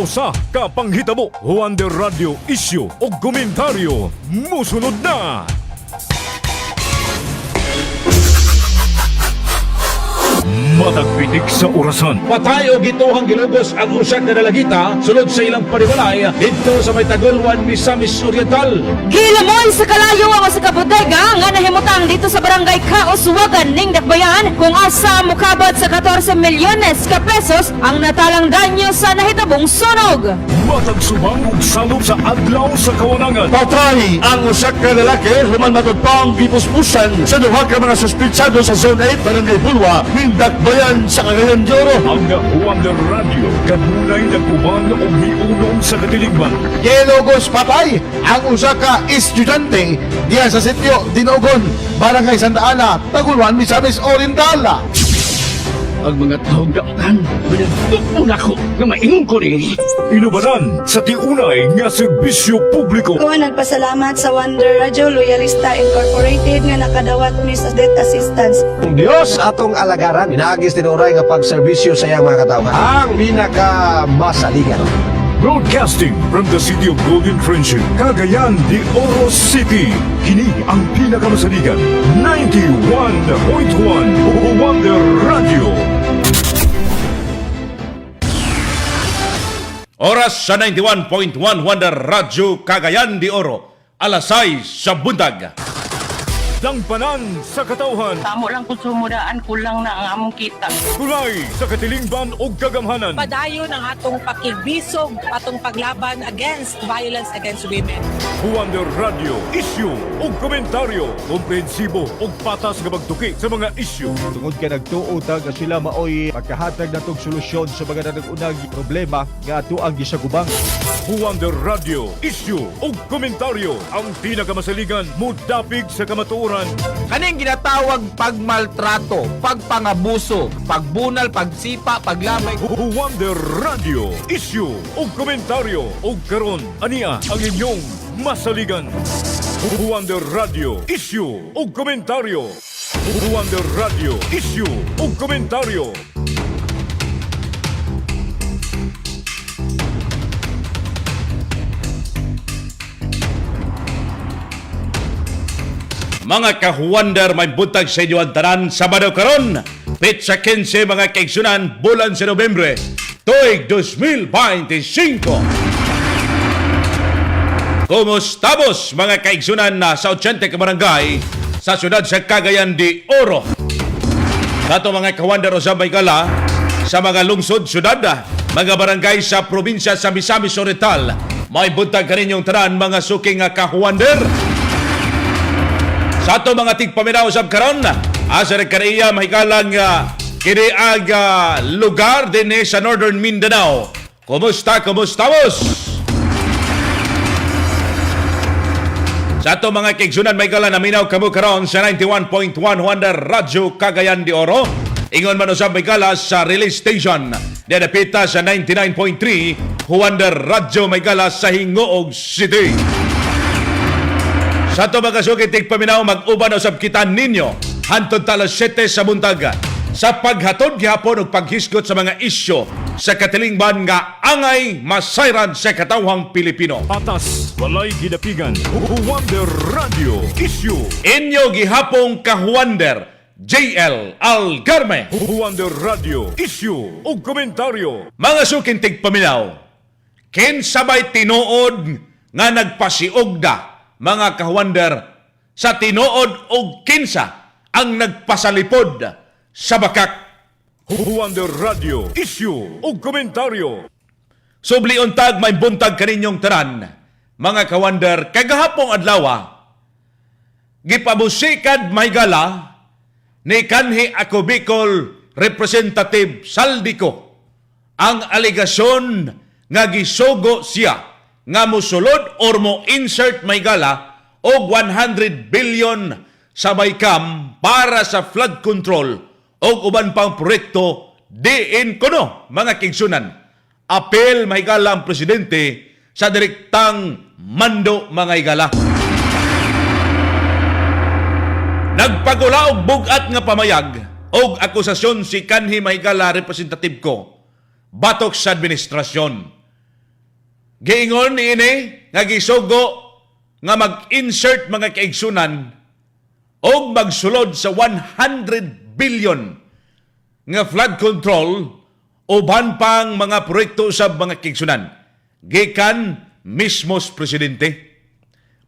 adlaw sa kapanghitabo Wonder Radio issue o komentaryo musunod na. Matagpitik sa orasan. Patay o gituhang gilugos ang usak na dalagita sulod sa ilang panibalay dito sa may Tagulwan, Misamis Oriental. Gilamoy sa kalayo ang sa kabodega nga nahimutang dito sa barangay Kauswagan ning Dakbayan kung asa mukabot sa 14 milyones ka pesos ang natalang danyo sa nahitabong sunog. Matag subang ug salub sa adlaw sa kawanangan. Patay ang usak ka lalaki human matutpang gipuspusan sa duha ka mga suspitsado sa Zone 8 Barangay Bulwa, Mindakbayan sa Cagayan de Oro. Ang Wonder Radio kanunay nagkuban o miunom sa katilingban. Gelogos patay ang usa ka estudyante diya sa sitio Dinogon, Barangay Santa Ana, Tagulwan, Misamis Oriental. Ang mga taong daotan, pinagtukuna ko na maingon ko rin. Inubanan sa tiunay nga serbisyo publiko. Ko nagpasalamat sa Wonder Radio Loyalista Incorporated nga nakadawat mi sa death assistance. Ang Diyos atong alagaran, inaagis tinuray nga pagserbisyo sa iyang mga katawhan. Ang pinakamasaligan. Broadcasting from the city of Golden Friendship, Cagayan de Oro City. Kini ang pinakamasaligan. 91.1 Wonder Radio. Oras sa 91.1 Wonder Radio Cagayan de Oro, alas 6 sa buntag. Langpanan sa katawhan. Tamo lang kung sumudaan, kulang na ang among kita. Kulay sa katilingban o kagamhanan. Padayon ang atong pakigbisog, atong paglaban against violence against women. Wonder Radio, issue o komentaryo. Komprehensibo o patas nga pagtuki sa mga issue. Tungod ka nagtuota nga sila maoy magkahatag natong solusyon sa mga nanagunang problema nga ato ang gisagubang. Wonder Radio, issue o komentaryo. Ang pinakamasaligan mo dapig sa kamatuoran. Kaning ginatawag pagmaltrato, pagpangabuso, pagbunal, pagsipa, paglamay. Wonder Radio, issue o komentaryo. O karon, ania ang inyong masaligan. Wonder Radio, issue o komentaryo. Wonder Radio, issue o komentaryo. Mga ka-Wonder, may buntag sa inyo ang tanan Sabado karon, Petsa 15 mga kaigsunan, bulan sa Nobyembre, tuig 2025. Kumustamos mga kaigsunan na sa 80 ka barangay sa syudad sa Cagayan de Oro. Dato mga ka-Wonder o sa Baykala, sa mga lungsod, syudad, mga barangay sa probinsya sa Misamis Oriental, may buntag kaninyong tanan mga suking ka-Wonder. Sa ato mga tigpaminaw sa karon, asa nagkariya mahikalang kini ang lugar din sa Northern Mindanao. Kumusta mos? Sa ato mga kaigsunan mahikalang naminaw kamo karon sa 91.1 Wonder Radio Cagayan de Oro. Ingon man usab mahikala sa relay station dedapita sa 99.3 Wonder Radio mahikala sa Hingoog City. Sa ito mga sukit, tigpaminaw mag-uban usab kita ninyo hantod talas 7 sa buntaga sa paghatod gihapon o paghisgot sa mga isyo sa katilingban nga angay masayran sa katawhang Pilipino. Patas, walay gidapigan. Wonder Radio, issue. Inyo gihapong ka-Wonder, JL Algarme. Wonder Radio, issue o komentaryo. Mga sukin tigpaminaw, kinsabay tinuod nga nagpasiugda mga ka-Wonder sa tinuod og kinsa ang nagpasalipod sa bakak. Wonder Radio, issue o komentaryo. Subli untag may buntag kaninyong tanan, mga ka-Wonder, kagahapong adlaw, gipabusikad may gala ni kanhi ako Bicol Representative Saldico ang aligasyon nga gisugo siya nga musulod or mo insert may gala og 100 billion sa Baycam para sa flood control o uban pang proyekto diin kuno mga kigsunan. Apel may gala ang presidente sa direktang mando mga igala. Nagpagula og bugat nga pamayag og akusasyon si kanhi may gala representative ko batok sa administrasyon giingon niini nga gisugo nga mag-insert mga kaigsunan o magsulod sa 100 billion nga flood control uban pang mga proyekto sa mga kaigsunan gikan mismo sa presidente.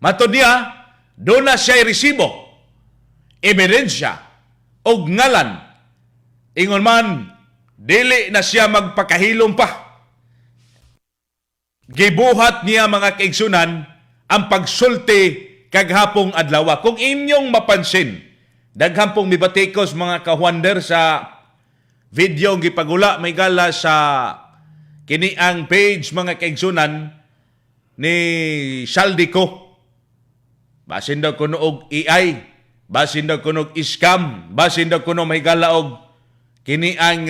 Matod niya, doon na siya resibo, ebidensya o ngalan. Ingon man, dili na siya magpakahilom pa. Gibuhat niya mga kaigsunan ang pagsulti kaghapong adlaw. Kung inyong mapansin, daghang pong mibatikos mga kahuander sa video ang gipagula may gala sa kiniang page mga kaigsunan ni Saldico. Basin daw kuno og AI, basin daw kuno og scam, basin daw kuno may gala og kiniang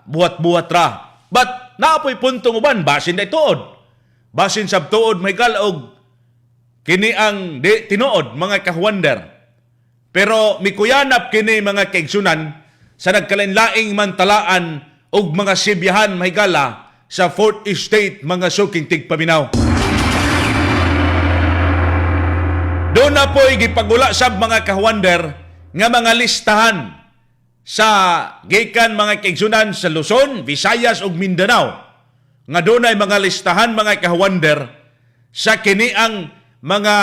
buhat-buhat ra. But naapoy puntong uban, basin da tuod. Basin sab tuod may gala og kiniang di tinuod mga kahuander. Pero mikuyanap kini mga kaigsunan sa nagkalain-laing mantalaan og mga sibyahan may gala sa 4th Estate mga suking tigpaminaw. Doon na po'y gipagula sa mga kahuander nga mga listahan sa gikan mga kaigsunan sa Luzon, Visayas ug Mindanao. Nga doon ay mga listahan mga kahuander sa kiniang mga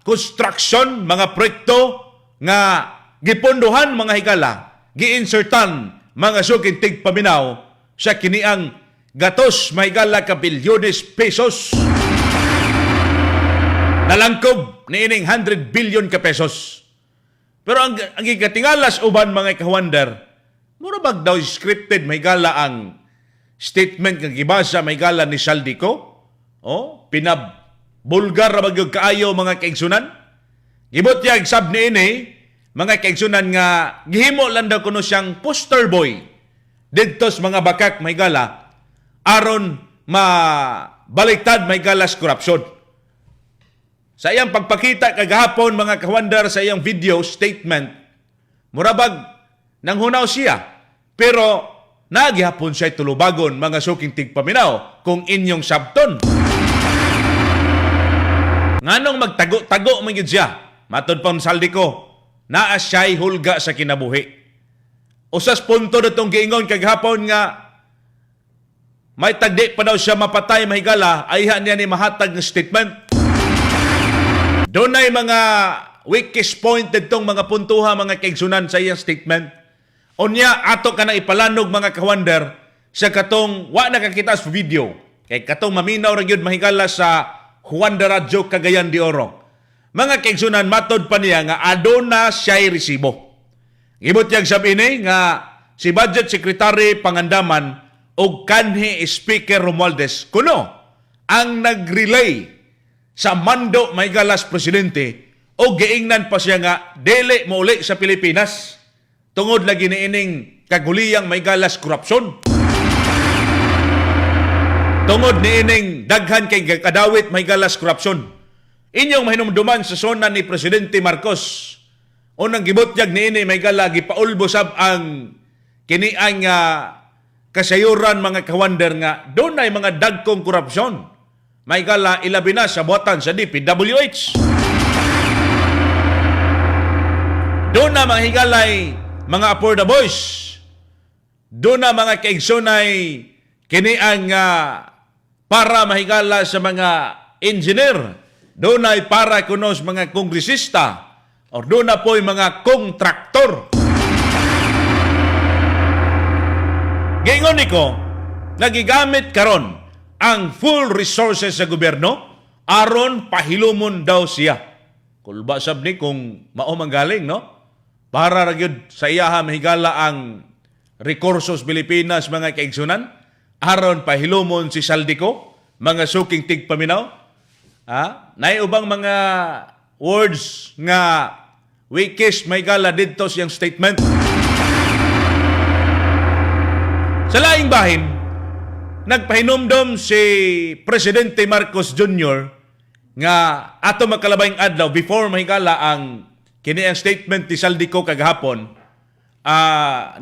construction, mga proyekto nga gipondohan mga higala, giinsertan mga suking tigpaminaw sa kiniang gatos may higala ka bilyones pesos. Nalangkob ni ining 100 billion ka pesos. Pero ang gigatingalas uban mga kahuander, mura bag daw scripted may gala ang statement nga gibasa may gala ni Saldico? Pinabulgar ra bag yung kaayo mga kaigsunan? Gibot yag sab ni ini mga kaigsunan nga gihimo lang daw kuno siyang poster boy didto sa mga bakak may gala aron mabaliktad may galas korupsyon. Sa iyang pagpakita kagahapon mga kahuander sa iyang video statement, murabag nanghunaw siya. Pero nagihapon siya tulubagon mga suking tigpaminaw kung inyong sabton. Nganong magtago-tago man gyud siya? Matod pa Saldico, naa siya'y hulga sa kinabuhi. Usas punto datong giingon kagahapon nga may tagdi pa daw siya mapatay mahigala, ayha niya ni mahatag ng statement. Doon ay mga weakest point ditong mga puntuha mga kaigsunan sa iyang statement. Unya ato ka na ipalanog mga kawander sa katong wa nakakita sa video. Kay katong maminaw ra gyud mahigala sa Juan de Radyo Cagayan de Oro. Mga kaigsunan matod pa niya nga aduna siya'y resibo. Gibot yang sabi ni nga si Budget Secretary Pangandaman o kanhi Speaker Romualdez kuno ang nag-relay sa mando may galas presidente o giingnan pa siya nga dili mo uli sa Pilipinas tungod lagi ni ining kaguliyang may galas korupsyon. Tungod ni ining daghan kay kadawit may galas korupsyon. Inyong mahinumduman sa sona ni Presidente Marcos. Unang gibutyag ni ini may gala gipaulbosab ang kiniang kasayuran mga kawander nga doon ay mga dagkong korupsyon. May gala ilabi na sa buhatan sa DPWH. Doon na mga higalay mga Aporda Boys. Doon na mga kaigsunay kiniang para mahigala sa mga engineer. Doon ay para kunos mga kongresista. O doon na po yung mga kontraktor. Gingon niko, nagigamit karon ang full resources sa gobyerno aron pahilumon daw siya. Kulba sab ni kung mao manggaling no? Para ra gyud sa iyaha mahigala ang rekursos Pilipinas mga kaigsunan aron pahilumon si Saldico mga suking tigpaminaw. Nay ubang mga words nga weakest mahigala didto siyang statement. Sa laing bahin nagpahinumdom si Presidente Marcos Jr. nga ato makalabayng adlaw before mahigala ang kini ang statement ni Saldico kagahapon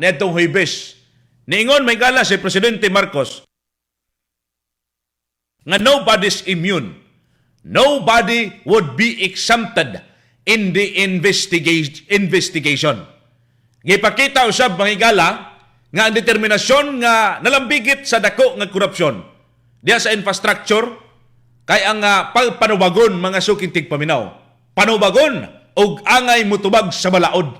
netong Huwebes. Niingon mahigala si Presidente Marcos nga nobody's immune. Nobody would be exempted in the investigation. Gipakita usab mga higala nga ang determinasyon nga nalambigit sa dako nga korupsyon diya sa infrastructure kay ang panubagon mga suking tigpaminaw. Panubagon og angay mutubag sa balaod.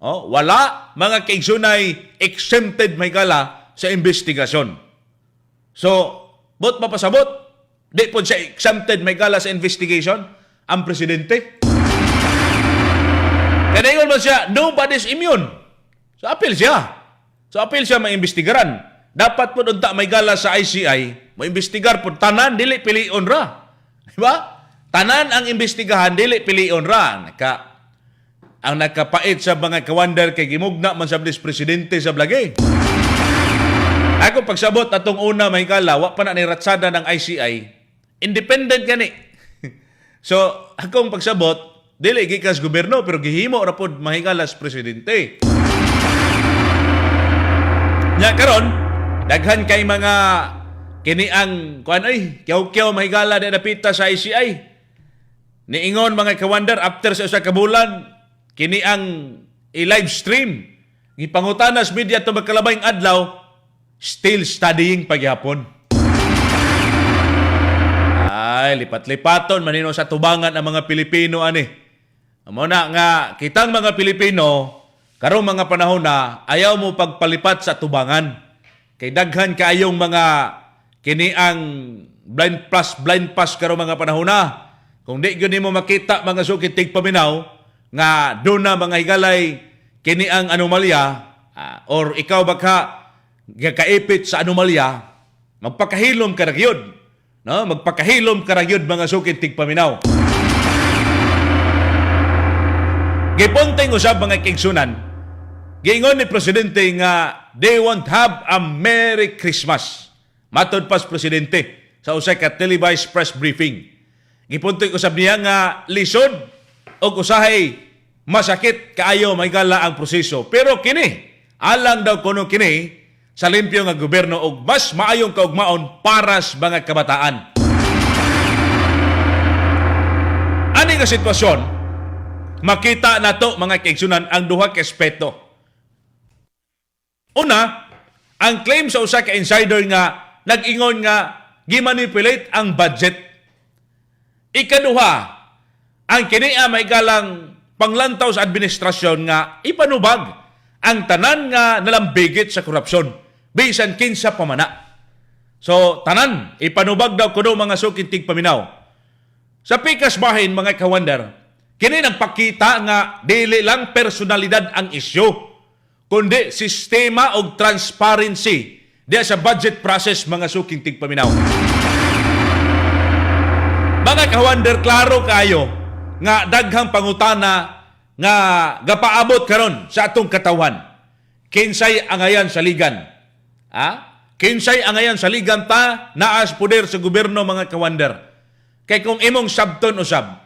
Wala mga kaigsunay exempted may gala sa investigasyon. So, bot mapasabot, di po siya exempted may gala sa investigation ang presidente. Kaya ingon man siya, nobody's immune. So, appeal siya maimbestigaran. Dapat po unta may gala sa ICI, maimbestigar po tanan, dili pilion ra. Diba? Tanan ang imbestigahan, dili pilion ra. Ang nakapait sa mga kawander kay gimugna man sa presidente sa blagay. Ako pagsabot atong una may gala, wa pa na ni ratsada ng ICI. Independent gani. So, akong pagsabot, dili gikas gobyerno pero gihimo ra pod mahigala sa presidente. Nya karon, daghan kay mga kini ang kiyaw-kiyaw mahigala na napita sa ICI. Niingon mga kawander after sa usa ka bulan, kini ang i-live stream. Gipangutanas media to magkalabayng adlaw, still studying paghapon. Ay, lipat-lipaton manino sa tubangan ang mga Pilipino ani. Amo na nga kitang mga Pilipino karong mga panahon na ayaw mo pagpalipat sa tubangan. Kay daghan kaayong mga kini ang blind pass karong mga panahon na. Kung di gyud nimo makita mga sukit tigpaminaw nga do na mga higalay kini ang anomalya or ikaw baka gakaipit sa anomalya, magpakahilom ka ra gyud. No, magpakahilom ka ra gyud mga sukit tigpaminaw. Giponteng usab mga kaigsunan. Giingon ni presidente nga they won't have a Merry Christmas. Matod pas presidente sa usa ka televised press briefing. Giponteng usab niya nga lisod og usahay masakit kaayo may gala ang proseso. Pero kini alang daw kuno kini sa limpyo nga gobyerno og mas maayong kaugmaon para sa mga kabataan. Ani nga sitwasyon, makita nato mga kaigsunan ang duha ka aspeto. Una, ang claim sa usa ka insider nga nag-ingon nga gimanipulate ang budget. Ikaduha, ang kini may galang panglantaw sa administrasyon nga ipanubag ang tanan nga nalambigit sa korupsyon. Bisan kinsa pamana. So, tanan, ipanubag daw kuno mga sukit tigpaminaw. Sa pikas bahin, mga kawander, kini nagpakita nga dili lang personalidad ang isyu, kundi sistema o transparency diya sa budget process mga suking tigpaminaw. Mga kawander, klaro kayo nga daghang pangutana nga gapaabot karon sa atong katawan. Kinsay angayan sa ligan? Kinsay angayan sa ligan ta naas poder sa gobyerno mga kawander. Kay kung imong sabton usab,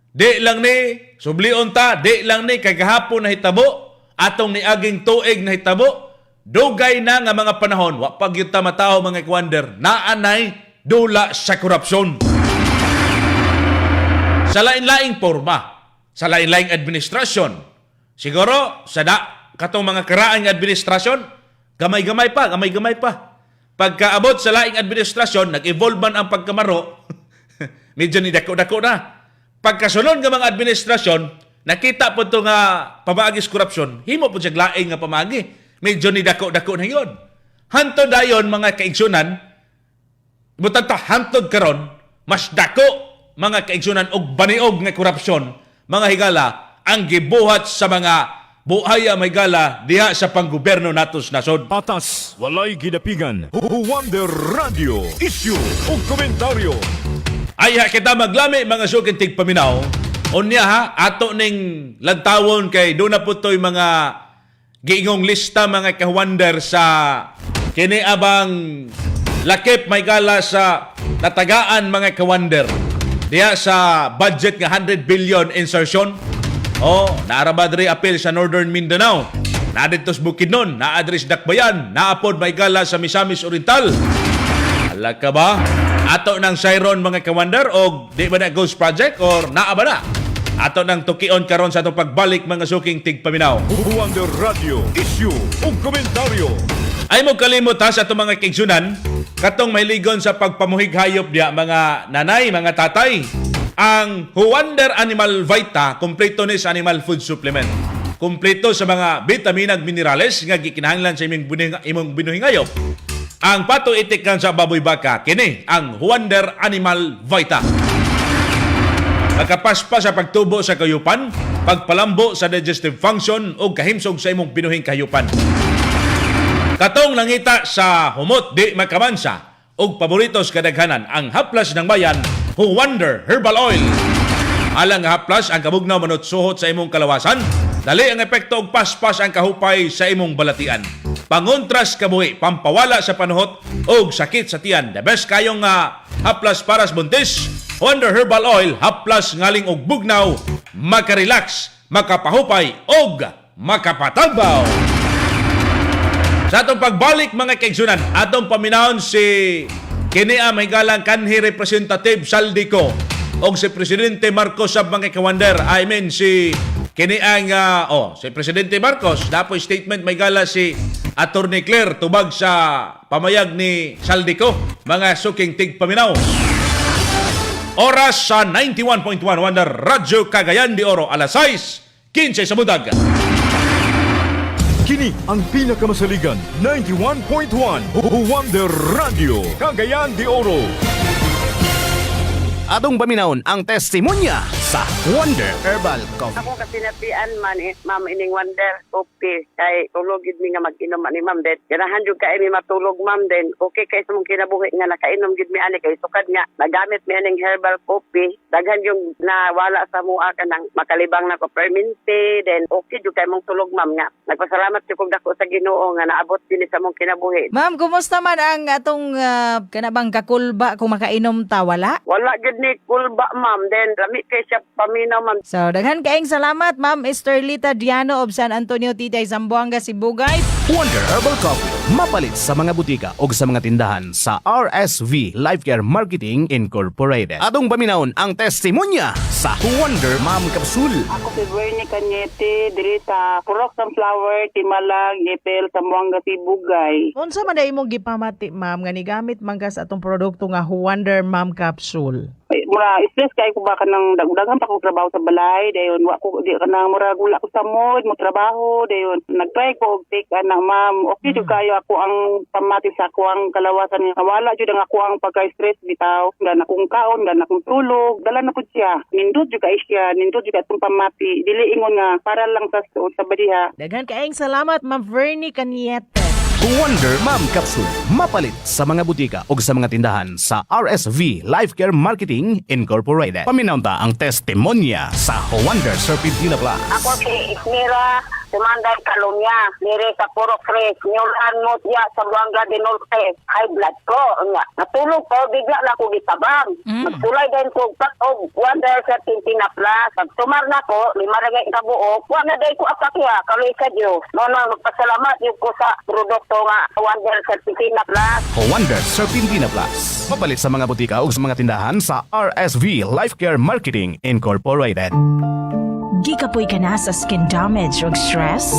di lang ni sublion ta, di lang ni kagahapon na hitabo, atong niaging tuig na hitabo, dugay na nga mga panahon, wa pag yung tamatao mga kawander, naanay dula sa korupsyon. Sa lain-laing forma, sa lain-laing administrasyon, siguro sa katong mga karaang administrasyon, gamay-gamay pa. Pagkaabot sa laing administrasyon, nag-evolve man ang pagkamaro, medyo ni dako-dako na. Pagkasunod ng mga administrasyon, nakita po ito nga pamaagis korupsyon, himo po siya laing nga pamagi, medyo ni dako-dako na yun. Hantod dayon mga kaigsunan, butang ta hantod karon, mas dako mga kaigsunan og baniog nga korupsyon, mga higala, ang gibuhat sa mga buhaya may gala diha sa panggobyerno natos nasod. Patas, walay gidapigan. Wonder Radio, issue o komentaryo. Ay kita maglami mga sukit tigpaminaw. Unya ato ning lagtawon kay do na putoy mga giingong lista mga kawander sa kini abang lakip may gala sa natagaan mga kawander diha sa budget nga 100 billion insertion. Naarabadri apel sa Northern Mindanao. Naadtos Bukidnon, naadres Dakbayan, naapod may gala sa Misamis Oriental. Ala ka ba? Ato ng Siron mga kawander o di ba na Ghost Project or naa ba na? Ato ng tukion karon sa atong pagbalik mga suking tigpaminaw. Wonder Radio Issue o Komentaryo. Ay mo kalimot ha sa itong mga kaigsunan, katong mahiligon sa pagpamuhig hayop diya mga nanay, mga tatay. Ang Wonder Animal Vita, kompleto ni sa animal food supplement. Kompleto sa mga vitamina at minerales nga gikinahanglan sa imong binuhing hayop. Ang pato itikan sa baboy baka, kini ang Wonder Animal Vita. Nakapaspa sa pagtubo sa kayupan, pagpalambo sa digestive function o kahimsog sa imong binuhing kayupan. Katong langita sa humot di makamansa o paboritos kadaghanan ang haplas ng bayan, Wonder Herbal Oil. Alang haplas ang kabugnaw manutsuhot sa imong kalawasan, dali ang epekto og paspas ang kahupay sa imong balatian. Pangontras kabuhi, pampawala sa panuhot o sakit sa tiyan. The best kayong haplas para sa buntis, Wonder Herbal Oil, haplas ngaling og bugnaw, makarelax, makapahupay og makapatabaw. Sa atong pagbalik mga kaigsunan, atong paminahon si Kinia Mahigalang kanhi Representative Saldico o si Presidente Marcos sa mga kawander. I mean si Kiniang si Presidente Marcos, dapo statement may gala si Attorney Claire tubag sa pamayag ni Saldico, mga suking tigpaminaw. Oras sa 91.1 Wonder Radyo Cagayan de Oro, alas 6:15 sa budag. Kini ang pinakamasaligan 91.1 Wonder Radio Cagayan de Oro. Atong paminahon ang testimonya sa Wonder Herbal Coffee. Ako kasi napian man, ma'am, ining Wonder Coffee. Kay tulog gid mi nga mag-inom ani ma'am den. Ganahan jud kay mi matulog ma'am den. Okay kay sa mong kinabuhi nga nakainom gid mi ani kay sukad nga nagamit mi aning herbal coffee. Daghan yung nawala sa mua kanang makalibang na ko permente, then okay jud kay mong tulog ma'am nga. Nagpasalamat jud kog dako sa Ginoo nga naabot din sa mong kinabuhi. Ma'am, kumusta man ang atong kanabang kakulba kung makainom ta wala? Wala gid ni kulba ma'am, then lami kay siya paminaw ma'am. So, daghan kaayong salamat, Ma'am Esterlita Diano of San Antonio, Titay, Zamboanga, Cebu, guys. Wonder Herbal Coffee, mapalit sa mga butika o sa mga tindahan sa RSV Life Care Marketing Incorporated. Atong paminahon ang testimonya sa Wonder Ma'am Capsule. Ako si Bernie Cañete, diri sa Purok Sunflower, Timalag, Epel, Zamboanga, Cebu, guys. Unsa man dai imong gipamati, Ma'am, nga nigamit man ka sa atong produkto nga Wonder Ma'am Capsule? Mura stress kay ko baka nang dagdagan pa ko trabaho sa balay dayon wa ko di kana mura gula ko sa mood mo trabaho dayon nagtry ko og take ana ma'am okay jud kayo ako ang pamati sa ako ang kalawasan nga wala jud ang ako ang pagka-stress bitaw nga akong kaon nga akong tulog dala na pud siya nindot jud kay siya nindot jud atong pamati dili ingon nga para lang sa badiha. Daghan kaayong salamat, Ma'am Vernie Cañete. Wonder Ma'am Capsule, mapalit sa mga butika o sa mga tindahan sa RSV Life Care Marketing Incorporated. Paminahon ta ang testimonya sa Wonder Serpentina Plus. Ako si Ismira Sumanday Kalumya, nire sa Purok Tres, Nyulan Mutya sa Buanga de Norte. High blood ko. Natulog ko, bigla na ko gitabang. Magtulay din ko og Wonder Serpentina Plus. Pagtumar na ko, 5 ragay kabuok, wala day ko akakya, kaloy sa Diyos. Nono, magpasalamat yun ko sa produkto nga Wonder Serpentina Plus. Wonder Serpentina Plus, mapalit sa mga butika o sa mga tindahan sa RSV Life Care Marketing Incorporated. Gikapoy ka na sa skin damage o stress?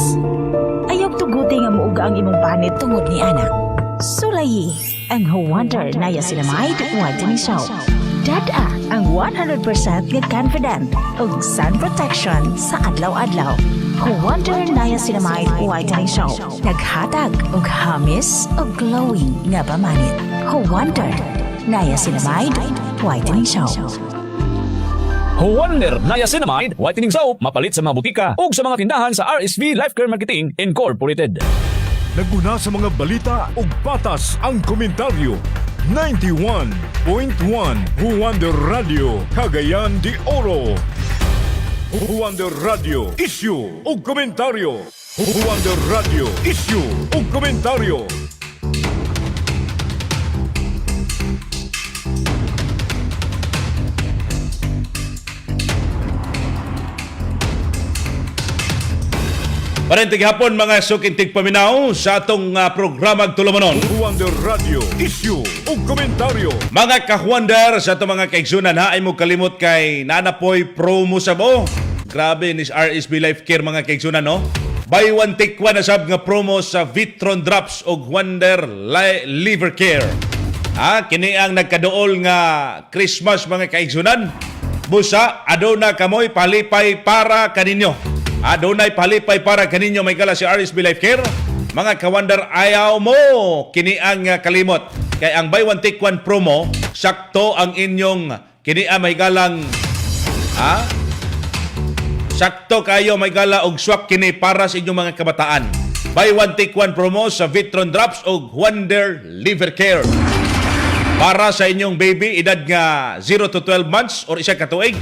Ayaw tuguti nga muuga ang imong panit tungod ni anak. Sulayi ang Wonder Niacinamide Whitening Soap. Dada ang 100% nga confident ug sun protection sa adlaw-adlaw. Wonder Niacinamide Whitening Soap. Naghatag og hamis ug glowing nga pamanit. Wonder Niacinamide Whitening Soap. Wonder Niacinamide Whitening Soap, mapalit sa mga butika o sa mga tindahan sa RSV Life Care Marketing Incorporated. Naguna sa mga balita ug patas ang komentaryo. 91.1 Wonder Radio Cagayan de Oro. Wonder Radio Issue ug Komentaryo. Wonder Radio Issue ug Komentaryo. Parentig hapon mga sukintig paminaw sa atong programang Tulumanon. Wonder Radio Issue o Komentaryo. Mga kahwander sa itong mga kaigsunan ha, ay mo kalimot kay nanapoy promo sa mo. Grabe ni RSV Life Care mga kaigsunan no. Buy one take one asab nga promo sa Vitron Drops o Wonder Liver Care. Kini ang nagkaduol nga Christmas mga kaigsunan. Busa aduna kamoy palipay para kaninyo. Adunay palipay para kaninyo may kala si RSV Life Care. Mga kawander, ayaw mo kini ang kalimot. Kay ang buy one take one promo, sakto ang inyong kini may galang sakto kayo may gala og swak kini para sa inyong mga kabataan. Buy one take one promo sa Vitron Drops o Wonder Liver Care. Para sa inyong baby edad nga 0 to 12 months or isa ka tuig.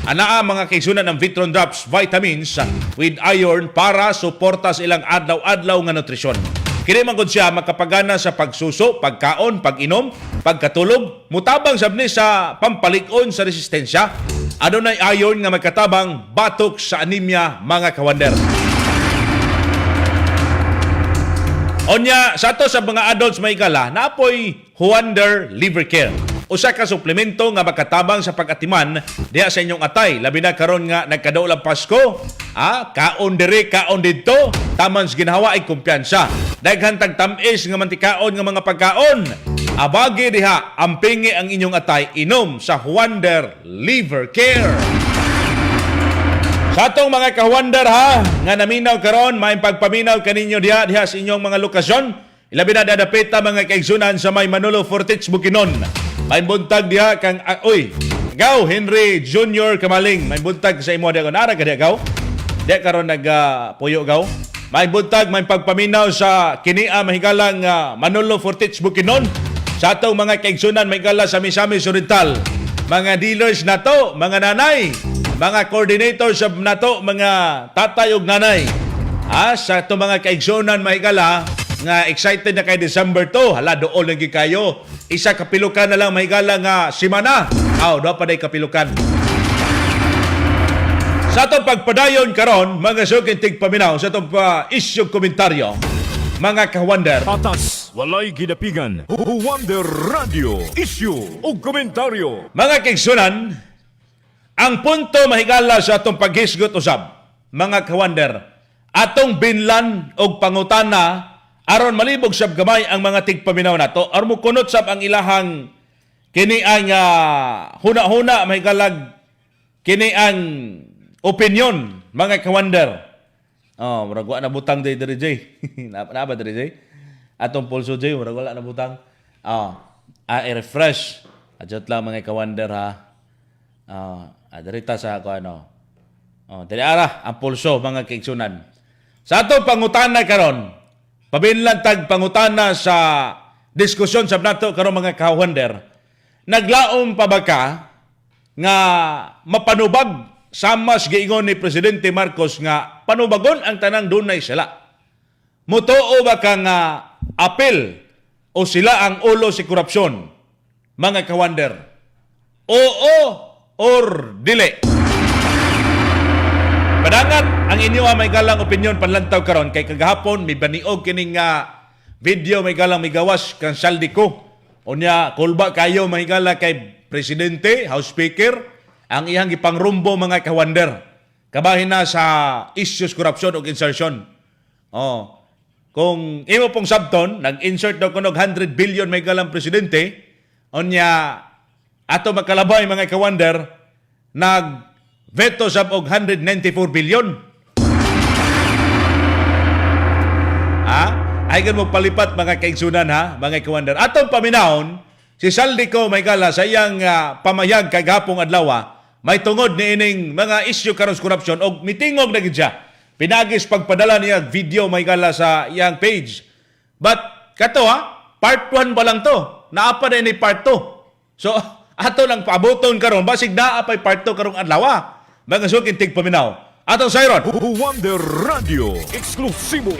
Anaa mga kaigsunan ng Vitron Drops vitamins with iron para suporta sa ilang adlaw-adlaw nga nutrisyon. Kini man gud siya makapagana sa pagsuso, pagkaon, pag-inom, pagkatulog, mutabang sabni sa pampalig-on sa resistensya. Adunay iron nga magkatabang batok sa anemia mga kawander. Onya, sa to sa mga adults may kala, naapoy Wonder Liver Care. Usa ka suplemento nga makatabang sa pag-atiman diha sa inyong atay. Labi na karon nga nagkadaol ang Pasko. Kaon dire, kaon dito. Taman sa ginhawa ay kumpiyansa. Daghan tag tamis nga mantikaon nga mga pagkaon. Abagi diha, ampingi ang inyong atay. Inom sa Wonder Liver Care. Sa atong mga ka-wonder nga naminaw karon, may pagpaminaw kaninyo diha sa inyong mga lokasyon. Ilabi na dadapita mga kaigsunan sa may Manolo Fortich Bukidnon. May buntag diha kang Gaw Henry Jr. Kamaling. May buntag sa imo diha nara ka diha gaw. Diha karon puyo gaw. May buntag may pagpaminaw sa kinia mahigalang Manolo Fortich Bukidnon. Sa atong mga kaigsunan may gala sa Misamis Oriental. Mga dealers nato, mga nanay, mga coordinators sa nato, mga tatay ug nanay. Sa atong mga kaigsunan may gala nga excited na kay December 2. Hala, dool lagi kayo. Isa kapilukan na lang mahigala nga simana. Doon pa day kapilukan. Sa itong pagpadayon karon, mga sukintig paminaw, sa itong issue komentaryo, mga kawander. Patas, walay gidapigan. Wonder Radio Issue o Komentaryo. Mga kaigsunan, ang punto mahigala sa itong paghisgot usab, mga kawander, atong binlan o pangutana aron malibog sab gamay ang mga tigpaminaw nato aron mo kunot sab ang ilahang kini ang huna-huna may galag kini ang opinion mga kawander. Murag wa na butang diri Jay. Na ba diri Jay? Atong pulso Jay murag wala na butang. I-refresh. Adjust lang mga kawander dirita sa dili ara ang pulso mga kaigsunan. Sa atong pangutana karon, pabinlantag pangutana sa diskusyon sa nato karon mga kawander, naglaom pa ba ka nga mapanubag samas giingon ni Presidente Marcos nga panubagon ang tanang dunay sila? Mutuo ba ka nga apel o sila ang ulo si korupsyon? Mga kawander, oo or dili? Padangat ang inyo may galang opinion panlantaw karon kay kagahapon may baniog kining video may galang migawas kang saldi ko. Unya kulba kayo may gala kay Presidente, House Speaker ang iyang gipangrumbo mga kawander. Kabahin na sa issues corruption ug insertion. Kung imo pong sabton nag-insert daw kunog 100 billion may galang presidente, unya ato makalabay mga kawander veto sab og 194 billion. Ay gan mo palipat mga kaigsunan mga kawander. Atong paminahon si Saldico may gala sa iyang pamayag kay gapong adlaw may tungod ni ining mga issue karon sa korupsyon og mitingog na gid siya. Pinagis pagpadala niya video may gala sa iyang page. But kato part 1 ba lang to? Naapa na ini part 2. So ato lang paaboton karon basig naa pay part 2 karong adlaw. Mga sukintig paminaw. Atong Sayron. Wonder Radio. Eksklusibo.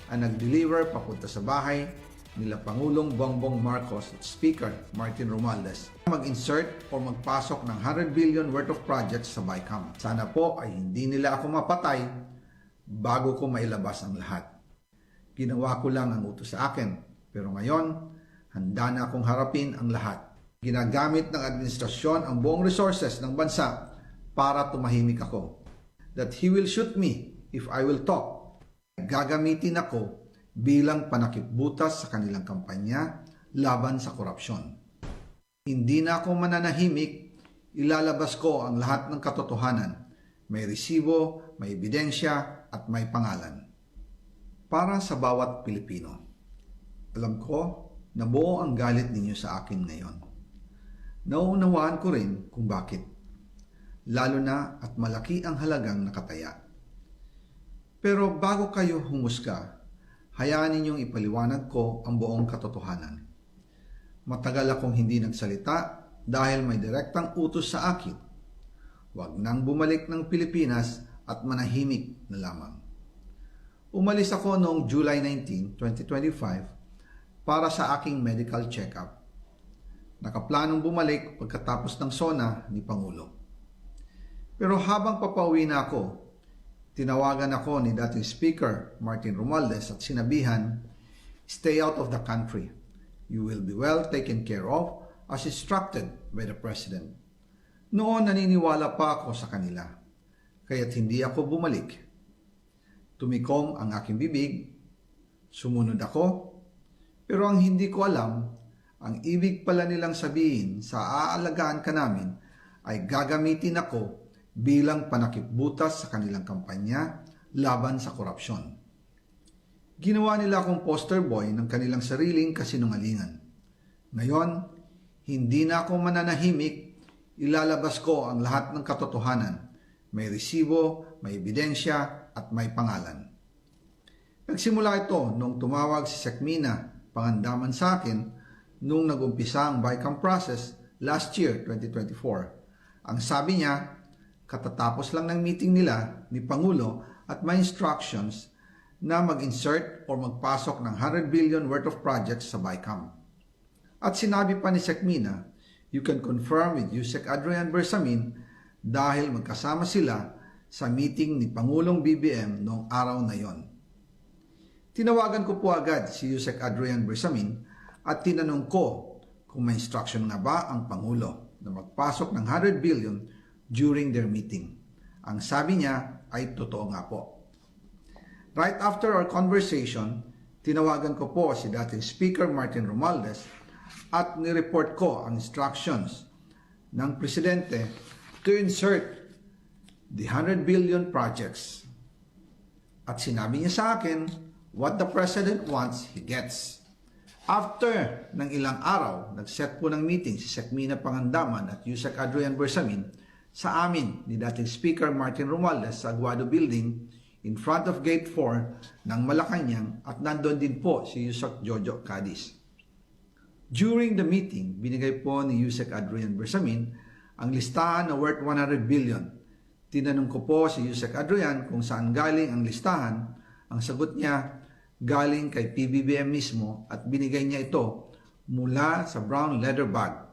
Ang nag-deliver papunta sa bahay nila Pangulong Bongbong Marcos at Speaker Martin Romualdez mag-insert o magpasok ng 100 billion worth of projects sa BICAM. Sana po ay hindi nila ako mapatay bago ko mailabas ang lahat. Ginawa ko lang ang utos sa akin, pero ngayon, handa na akong harapin ang lahat. Ginagamit ng administrasyon ang buong resources ng bansa para tumahimik ako. That he will shoot me if I will talk. Gagamitin ako bilang panakipbutas sa kanilang kampanya laban sa korupsyon. Hindi na ako mananahimik, ilalabas ko ang lahat ng katotohanan. May resibo, may ebidensya, at may pangalan. Para sa bawat Pilipino, alam ko na buo ang galit ninyo sa akin ngayon. Nauunawaan ko rin kung bakit. Lalo na at malaki ang halagang nakataya. Pero bago kayo humusga, hayaan ninyong ipaliwanag ko ang buong katotohanan. Matagal akong hindi nagsalita dahil may direktang utos sa akin. Huwag nang bumalik ng Pilipinas at manahimik na lamang. Umalis ako noong July 19, 2025 para sa aking medical check-up. Nakaplanong bumalik pagkatapos ng SONA ni Pangulo. Pero habang papauwi na ako, tinawagan ako ni dating Speaker Martin Romualdez at sinabihan, "Stay out of the country. You will be well taken care of as instructed by the President." Noon naniniwala pa ako sa kanila, kaya't hindi ako bumalik. Tumikom ang aking bibig, sumunod ako, pero ang hindi ko alam, ang ibig pala nilang sabihin sa aalagaan ka namin ay gagamitin ako bilang panakipbutas sa kanilang kampanya laban sa korupsyon. Ginawa nila akong poster boy ng kanilang sariling kasinungalingan. Ngayon, hindi na ako mananahimik, ilalabas ko ang lahat ng katotohanan. May resibo, may ebidensya, at may pangalan. Nagsimula ito nung tumawag si Sekmina Pangandaman sa akin nung nag-umpisa ang BICAM process last year, 2024. Ang sabi niya, katatapos lang ng meeting nila ni Pangulo at may instructions na mag-insert o magpasok ng 100 billion worth of projects sa BICAM. At sinabi pa ni Sekmina, you can confirm with Yusek Adrian Bersamin dahil magkasama sila sa meeting ni Pangulong BBM noong araw na yon. Tinawagan ko po agad si Yusek Adrian Bersamin at tinanong ko kung may instruction nga ba ang Pangulo na magpasok ng 100 billion during their meeting. Ang sabi niya ay totoo nga po. Right after our conversation, tinawagan ko po si dating Speaker Martin Romualdez at nireport ko ang instructions ng Presidente to insert the 100 billion projects. At sinabi niya sa akin, what the President wants, he gets. After ng ilang araw, nag-set po ng meeting si Sekmina Pangandaman at Yusek Adrian Bersamin sa amin ni dating Speaker Martin Romualdez sa Aguado Building in front of Gate 4 ng Malacanang at nandun din po si Yusek Jojo Cadiz. During the meeting, binigay po ni Yusek Adrian Bersamin ang listahan na worth 100 billion. Tinanong ko po si Yusek Adrian kung saan galing ang listahan. Ang sagot niya, galing kay PBBM mismo at binigay niya ito mula sa brown leather bag.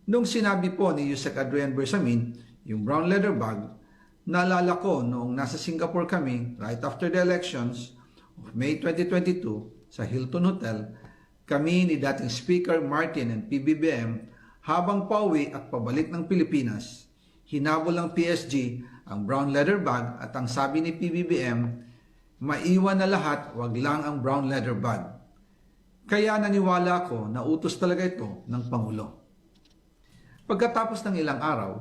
Nung sinabi po ni Yusek Adrian Bersamin, yung brown leather bag, naalala ko noong nasa Singapore kami right after the elections of May 2022 sa Hilton Hotel, kami ni dating Speaker Martin and PBBM habang pauwi at pabalik ng Pilipinas, hinabol ng PSG ang brown leather bag at ang sabi ni PBBM, maiwan na lahat, wag lang ang brown leather bag. Kaya naniwala ko na utos talaga ito ng Pangulo. Pagkatapos ng ilang araw,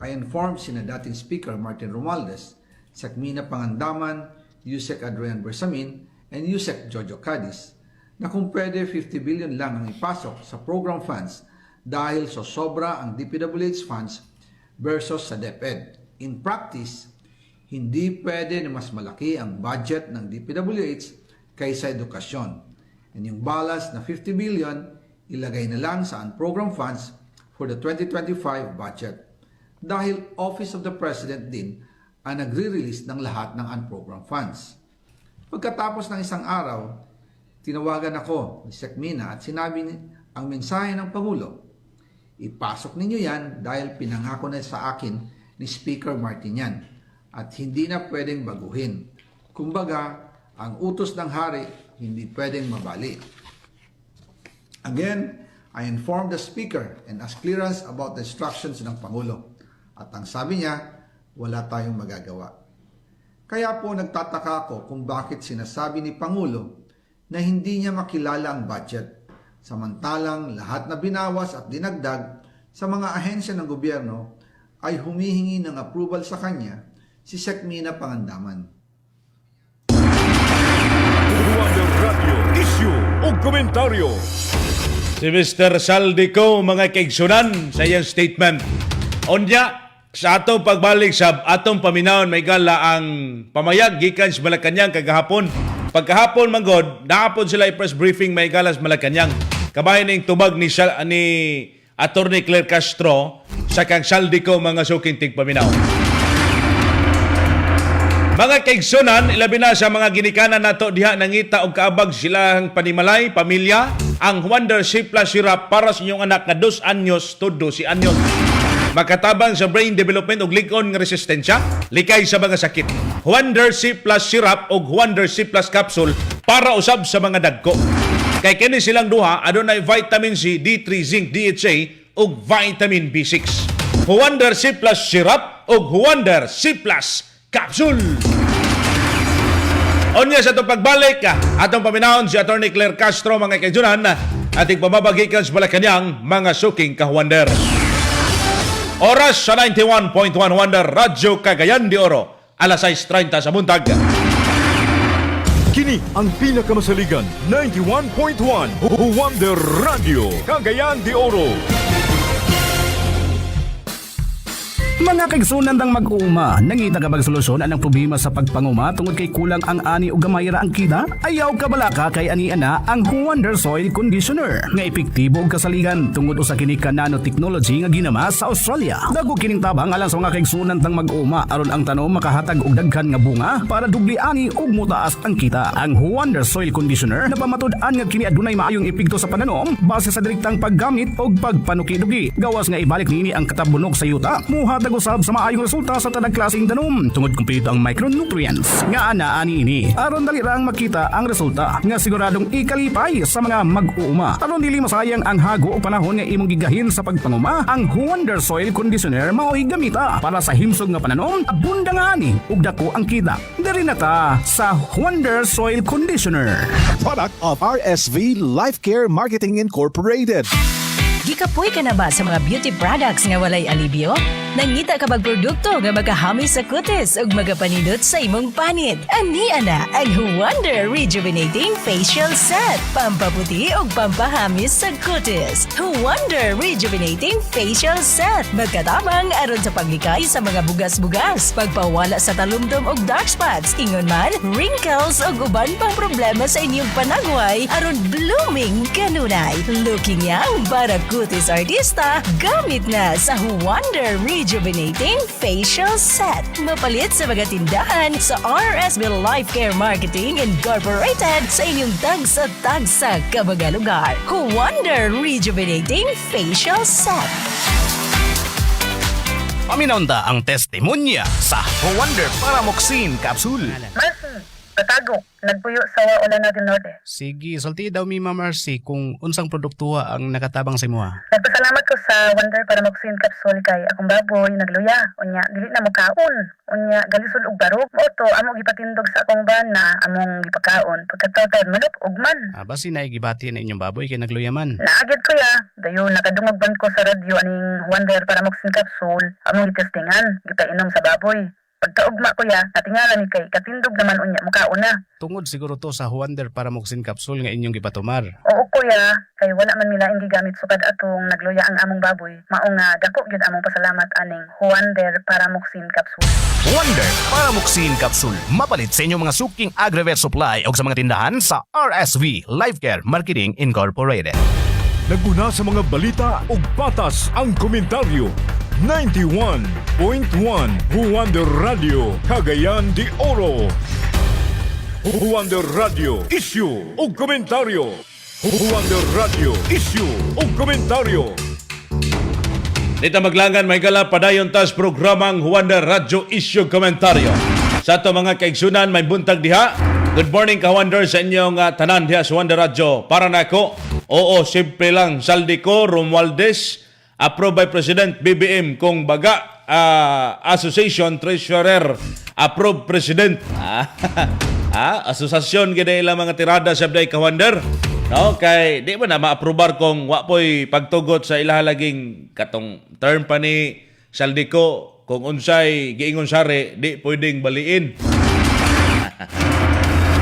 I informed sina dating Speaker Martin Romualdez, Sekmina Pangandaman, Yusek Adrian Bersamin, and Yusek Jojo Cadiz na kung pwede 50 billion lang ang ipasok sa program funds dahil so sobra ang DPWH funds versus sa DepEd. In practice, hindi pwede na mas malaki ang budget ng DPWH kaysa edukasyon. And yung balance na 50 billion, ilagay na lang sa program funds for the 2025 budget. Dahil Office of the President din ang nagre-release ng lahat ng unprogrammed funds. Pagkatapos ng isang araw, tinawagan ako ni Sekmina at sinabi ang mensahe ng Pangulo, ipasok ninyo yan dahil pinangako na sa akin ni Speaker Martin yan at hindi na pwedeng baguhin. Kumbaga, ang utos ng hari hindi pwedeng mabali. Again, I informed the Speaker and asked clearance about the instructions ng Pangulo. At ang sabi niya, wala tayong magagawa. Kaya po nagtataka ako kung bakit sinasabi ni Pangulo na hindi niya makilala ang budget. Samantalang lahat na binawas at dinagdag sa mga ahensya ng gobyerno ay humihingi ng approval sa kanya si Sekmina Pangandaman. Wonder Radio Issue o Komentaryo. Si Mr. Saldico, mga kaigsunan, sa iyang statement. Onya, sa atong pagbalik sa atong paminawon, may gala ang pamayag gikan sa Malacanang kagahapon. Pagkahapon manggod, naapod sila i-press briefing may gala sa Malacanang. Kabahin ng tubag ni Attorney Claire Castro sa kang Saldico, mga suking tigpaminawon. Mga kaigsunan, ilabi na sa mga ginikanan nato diha nangita og kaabag silang panimalay, pamilya, ang Wonder C Plus Syrup para sa inyong anak na 2 anyos to 12 anyos. Makatabang sa brain development ug lig-on nga resistensya, likay sa mga sakit. Wonder C Plus Syrup ug Wonder C Plus Capsule para usab sa mga dagko. Kay kini silang duha adunay vitamin C, D3, zinc, DHA ug vitamin B6. Wonder C Plus Syrup ug Wonder C Plus Capsule. Onya sa itong pagbalik, atong paminahon si Attorney Claire Castro, mga kaigsunan, ating pamabagikan sa Malacanang, mga suking ka-Wonder. Oras sa 91.1 Wonder Radyo Cagayan de Oro, alas 6:30 sa buntag. Kini ang pinakamasaligan 91.1 Wonder Radio Cagayan de Oro. Mga kaigsunan dang mag-uuma, nangita ka bang solusyon anang problema sa pagpanguma tungod kay kulang ang ani o gamayra ang kita? Ayaw ka balaka kay ani-ana ang Wonder Soil Conditioner nga epektibo og kasaligan tungod usa kini ka nanotechnology nga ginama sa Australia. Dago kining tabang alang sa mga kaigsunan dang mag-uuma aron ang tanom makahatag og daghan nga bunga para dubli ani ug mutaas ang kita. Ang Wonder Soil Conditioner napamatud-an nga kini adunay maayong epekto sa pananom base sa direktang paggamit og pagpanuki-dugi. Gawas nga ibalik nini ang katabunok sa yuta, muhatag usab sa maayong resulta sa tanang klaseng tanom tungod kumpleto ang micronutrients nga ana ani ini aron dali rang makita ang resulta nga siguradong ikalipay sa mga mag-uuma aron dili masayang ang hago o panahon nga imong gigahin sa pagpanguma. Ang Wonder Soil Conditioner mao'y gamita para sa himsog nga pananom, abunda nga ani ug dako ang kita. Diri na ta sa Wonder Soil Conditioner, product of RSV Life Care Marketing Incorporated. Gikapoy ka na ba sa mga beauty products nga walay alibyo? Nangita ka bag produkto nga magahami sa kutis ug magapanindot sa imong panit? Ani ana ang Wonder Rejuvenating Facial Set, pampaputi ug pampahamis sa kutis. Wonder Rejuvenating Facial Set, magkatabang aron sa paglikay sa mga bugas-bugas, pagpawala sa talumdom ug dark spots, ingon man wrinkles ug uban pang problema sa inyong panagway aron blooming kanunay. Looking young para kutis artista, gamit na sa Wonder Rejuvenating Facial Set. Mapalit sa mga tindahan sa RSV Life Care Marketing Incorporated sa inyong tagsa-tagsa kabaga lugar. Wonder Rejuvenating Facial Set. Paminaunta ang testimonya sa Wonder Paramoxin Capsule. Katago, nagpuyo sa Waulan natin Norte. Sige, sulti daw mi Ma'am Mercy kung unsang produktuha ang nakatabang sa imuha. Nagpasalamat ko sa Wonder Paramoxin Capsule kay akong baboy nagluya. Unya, dili na mo kaon. Unya, galisod og barok. Oto, amo gipatindog sa akong ban na among gipakaon. Pagkatawtad, malup og man. Basi na igibati na inyong baboy kay nagluya man. Naagid ko ya. Dayon, nakadungog ban ko sa radyo aning Wonder Paramoxin Capsule. Among gitestingan, gipainom sa baboy. Pagkaugma ko ya, natingalan ni kay katindog naman unya mukaon na. Tungod siguro to sa Wonder Paramoxin Capsule nga inyong gipatumar. Oo kuya, kay wala man nila ang gigamit sukad atong nagluya ang among baboy. Mao nga dako gyud among pasalamat aning Wonder Paramoxin Capsule. Wonder Paramoxin Capsule, mapalit sa inyong mga suking agri-vet supply o sa mga tindahan sa RSV Life Care Marketing Incorporated. Naguna sa mga balita ug patas ang komentaryo. 91.1 Wonder Radio Cagayan de Oro. Wonder Radio Issue o Komentaryo. Wonder Radio Issue o Komentaryo. Dito maglangan may gala padayon tas programang Wonder Radio Issue Komentaryo. Sa ato mga kaigsunan, may buntag diha. Good morning, ka-Wonder, sa inyong tanan diha sa Wonder Radio. Para na ako, oo, simple lang. Saldico Romualdez, approved by President BBM. Kung baga, Association Treasurer, approved President. Asosasyon gina ilang mga tirada sa Abday, ka-Wonder. No, kay di ba na ma-aprobar kung wapoy pagtugot sa ilahalaging katong term pa ni Saldico kung unsay giingon sari di pwedeng baliin.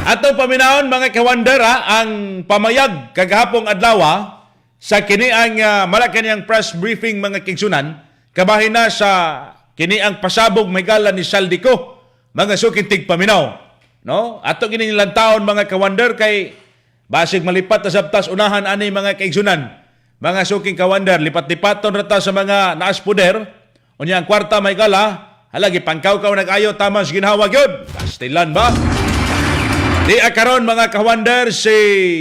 Atong paminahon mga ka-Wonder, ang pamayag kagahapong adlaw sa kini ang Malacañang press briefing mga kigsunan kabahin na sa kini ang pasabog maygala ni Saldico mga sukintig paminaw. No? Ato gini nilang taon mga ka-Wonder kay basig malipat na sabtas unahan ani mga kaigsunan. Mga suking ka-Wonder, lipat-lipaton rata sa mga naas puder. Unya ang kwarta may gala, halagi pangkaw-kaw nag-ayo tamas ginhawag yun. Pastilan ba? Di akaron mga ka-Wonder si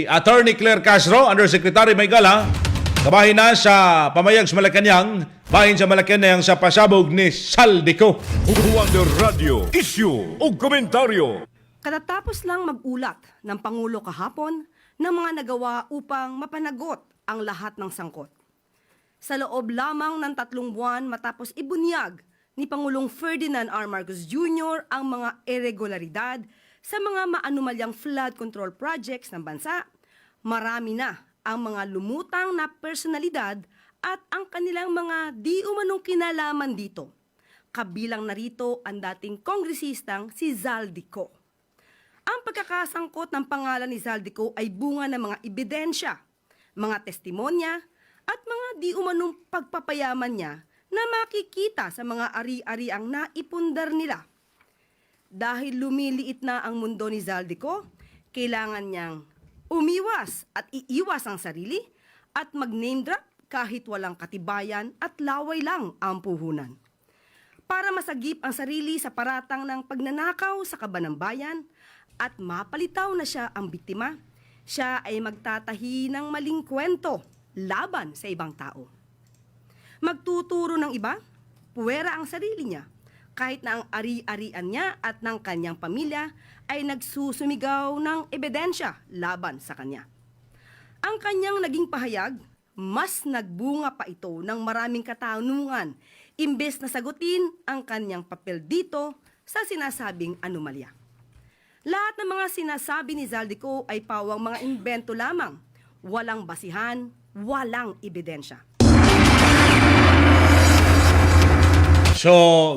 Attorney Claire Castro, Undersecretary may gala, kabahin na sa pamayag sa Malacañang, bahin sa Malacañang sa pasabog ni Saldico. Wonder Radio, issue o komentaryo. Katatapos lang mag-ulat ng Pangulo kahapon ng mga nagawa upang mapanagot ang lahat ng sangkot. Sa loob lamang ng 3 buwan matapos ibunyag ni Pangulong Ferdinand R. Marcos Jr. ang mga irregularidad sa mga maanumalyang flood control projects ng bansa, marami na ang mga lumutang na personalidad at ang kanilang mga di umanong kinalaman dito. Kabilang narito ang dating kongresistang si Zaldico. Ang pagkakasangkot ng pangalan ni Zaldico ay bunga ng mga ebidensya, mga testimonya, at mga di umanong pagpapayaman niya na makikita sa mga ari-ariang naipundar nila. Dahil lumiliit na ang mundo ni Zaldico, kailangan niyang umiwas at iiwas ang sarili at mag-name drop kahit walang katibayan at laway lang ang puhunan. Para masagip ang sarili sa paratang ng pagnanakaw sa kaban ng bayan at mapalitaw na siya ang biktima, siya ay magtatahi ng maling kwento laban sa ibang tao. Magtuturo ng iba, puwera ang sarili niya, kahit na ang ari-arian niya at ng kanyang pamilya ay nagsusumigaw ng ebidensya laban sa kanya. Ang kanyang naging pahayag, mas nagbunga pa ito ng maraming katanungan imbes na sagutin ang kanyang papel dito sa sinasabing anomalya. Lahat ng mga sinasabi ni Zaldico ay pawang mga imbento lamang, walang basihan, walang ebidensya. So,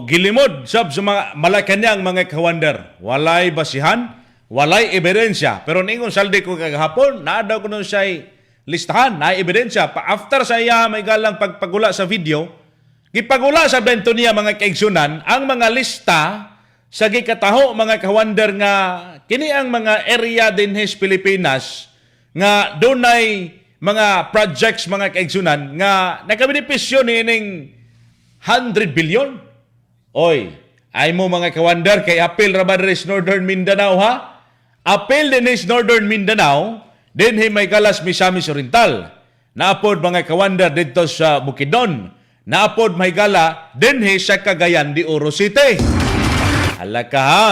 gilimod sab sa mga Malacañang mga ka-Wonder. Walay basihan, walay ebidensya. Pero ningon Saldico kagahapon, naadaw ko nun siya'y listahan, na ebidensya. After sa iya may galang pagpagula sa video, gipagula sa bento niya mga kaigsunan, ang mga lista sa gikataho mga ka-Wonder nga kini ang mga area dinhi sa Pilipinas nga dunay mga projects mga kaigsunan nga nakabenepisyo nining 100 billion. Oy, ay mo mga ka-Wonder kay apil ra ba diri sa Northern Mindanao ha? Apil din sa Northern Mindanao, dinhi may galas Misamis Oriental. Naapod mga ka-Wonder dito sa Bukidnon. Naapod may gala dinhi sa Cagayan de Oro City. Hala ka ha.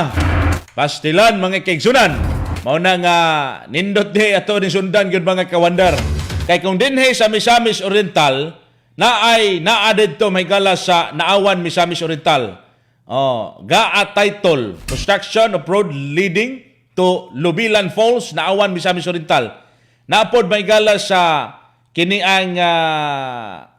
Pastilan mga kaigsunan. Mao na nga nindot di ato ni sundan gyud mga ka-Wonder. Kay kung dinhi sa Misamis Oriental naa didto may gala sa Naawan Misamis Oriental. Gaa title Construction of Road Leading to Lubilan Falls, Naawan Misamis Oriental. Naapod may gala sa kini ang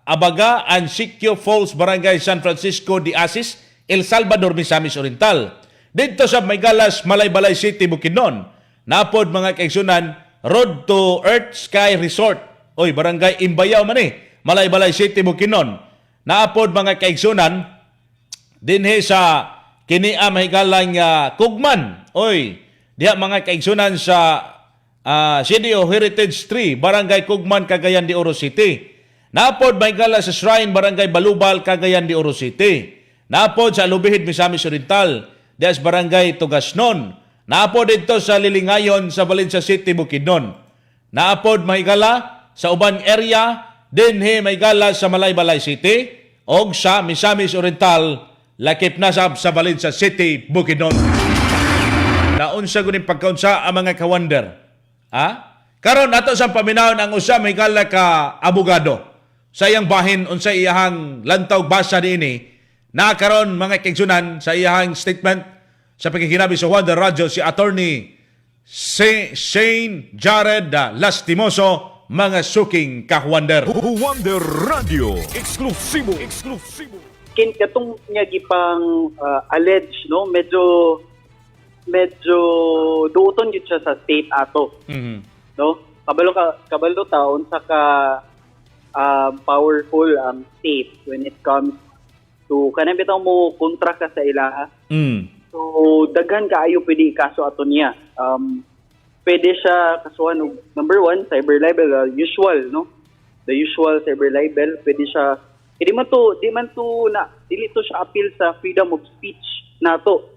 Abaga and Siquio Falls, Barangay San Francisco de Asis, El Salvador, Misamis Oriental. Dito sa Maygalas, Malaybalay City, Bukidnon. Naapod mga kaigsunan, Road to Earth Sky Resort. Oy, Barangay Imbayaw man Malaybalay City, Bukidnon. Naapod mga kaigsunan, dinhi sa kinia mahigalang Kugman. Oy, diha mga kaigsunan sa CDO Heritage 3, Barangay Kugman, Cagayan de Oro City. Naapod mahigala sa Shrine, Barangay Balubal, Cagayan de Oro City. Naapod sa Lubihid, Misamis Oriental, diha sa Barangay Tugasnon. Naapod dito sa Lilingayon sa Valencia City, Bukidnon. Naapod mahigala sa ubang area dinhi mahigala sa Malaybalay City o sa Misamis Oriental, lakip na sa Valencia City, Bukidnon. na unsa guning pagkaunsa ang mga ka-wonder. Karon ato sa paminawon ang usa may gala ka abogado sa iyang bahin unsa iyahang lantaw basa niini na karon mga kaigsunan sa iyahang statement sa pagkikinabi sa Wonder Radio si Attorney Shane Jared Lastimoso, mga suking ka-wonder. Wonder Radio, eksklusibo. Katong nga gipang allege, no, medyo duoton gyud siya sa state ato. No? Kabalo taon sa ka powerful ang state when it comes to kanang bitaw mo kontra ka sa ilaha. So daghan kaayo pwede kaso ato niya. Pwede siya kasuhan og number 1 cyber libel, usual, no? The usual cyber libel. Pwede siya di man to dili to siya appeal sa freedom of speech nato.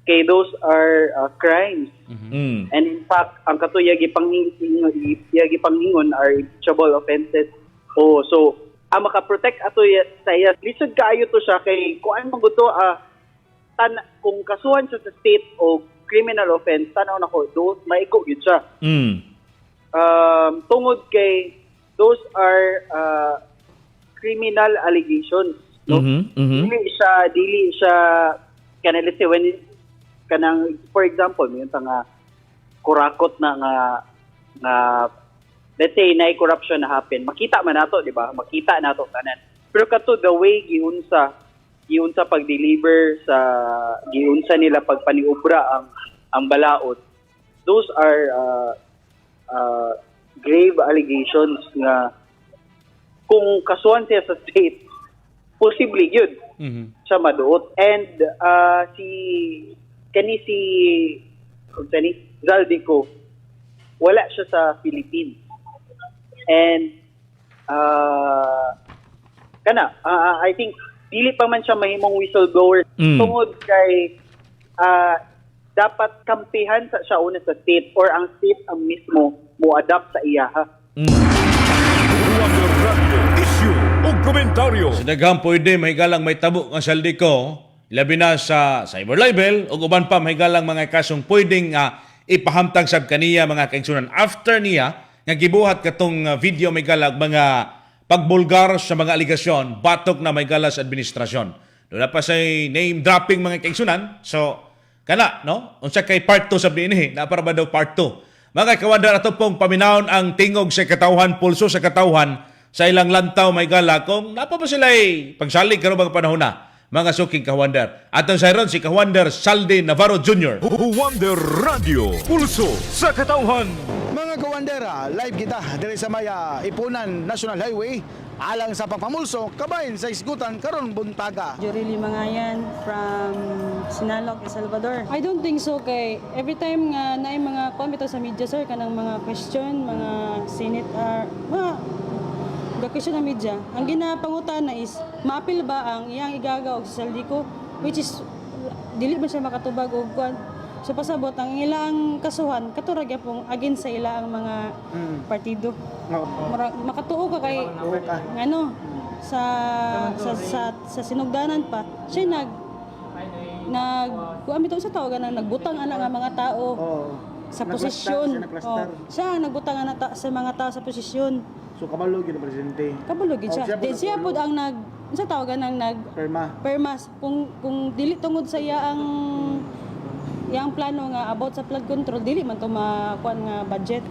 Kay those are crimes. And in fact, ang kato yagi panghingon are impeachable offenses. So ang maka-protect ato sa iya, lisod kaayo to siya kay kuan man gud to kung kasuhan siya sa state o criminal offense, tanaw na ko, those maigo yun siya. Tungod kay those are criminal allegations. No? Dili siya kanang let's say when kanang for example may nga kurakot na nga let's say na corruption na happen, makita man nato, di ba? Makita nato tanan. Pero kato the way giunsa pag-deliver sa giunsa nila pagpaniubra ang balaod, those are grave allegations nga kung kasuhan siya sa state, possibly yun siya maduot. And si Zaldico, wala siya sa Philippines. And I think dili pa man siya mahimong whistleblower tungod kay dapat kampihan siya una sa state or ang state ang mismo mo adapt sa iyaha. Wonder Radio, issue o komentaryo. Sa daghang pwede mahigalang may tabo nga Zaldico, labi na sa cyber libel o uban pa mahigalang mga kasong pwedeng ipahamtang sab kaniya mga kaigsunan after niya nga gibuhat katong video mahigalang mga pagbulgar sa mga aligasyon, batok na may galas administrasyon. Doon pa sa name dropping mga kaigsunan. So, no? Unsa kay part 2 sa binihi, na para ba daw part 2. Mga ka-wonder, ato pong paminahon ang tingog sa katawhan, pulso sa katawhan, sa ilang lantaw may gala, kung napa ba sila pagsalig karon mga panahon na, mga suking ka-wonder. Atong sayron si ka-wonder Saldi Navarro Jr. Wonder Radio, pulso sa katawhan. Mga kawandera, live kita diri sa Maya Ipunan National Highway alang sa pagpamulso kabahin sa isgutan karon buntaga. Jorili Mangayan from Sinaloc, El Salvador. I don't think so kay every time nga naay mga komento sa media sir kanang mga question, mga senate mga question ng media. Ang ginapangutan na is maapil ba ang iyang igagaw sa Zaldico, which is dili man siya makatubag og kuan. So pasabot ang ilang kasuhan katurag pong against sa ilang mga partido. Makatuo ka kay sa sinugdanan pa siya kuan bitaw sa tawagan nagbutang ana nga mga tao sa posisyon. Siya nagbutang ana sa mga tao sa posisyon. So kabalo gid ang presidente. Kabalo gid siya. Siya pud ang sa tawagan ng permas kung dili tungod sa iya ang plano nga about sa flood control, dili man to makuan nga budget.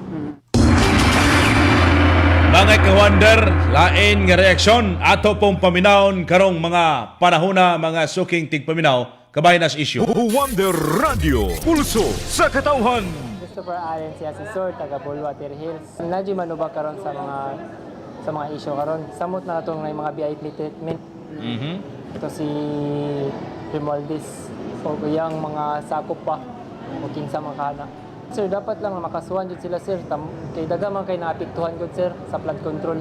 Mga ka-wonder, lain nga reaksyon ato pong paminawon karong mga panahona, mga suking tigpaminaw kabahin as issue. Wonder Radio, pulso sa katawhan. Christopher Allen, si Asesor, taga Boluater Hills. Nadyo man ba karon sa mga issue karon? Samot na itong mga VIP treatment. Ito si Romualdez. O yung mga sakop pa o kinsa mga kana. Sir, dapat lang makasuhan dyan sila sir. Kay daga man kay naapektuhan ko sir sa flood control.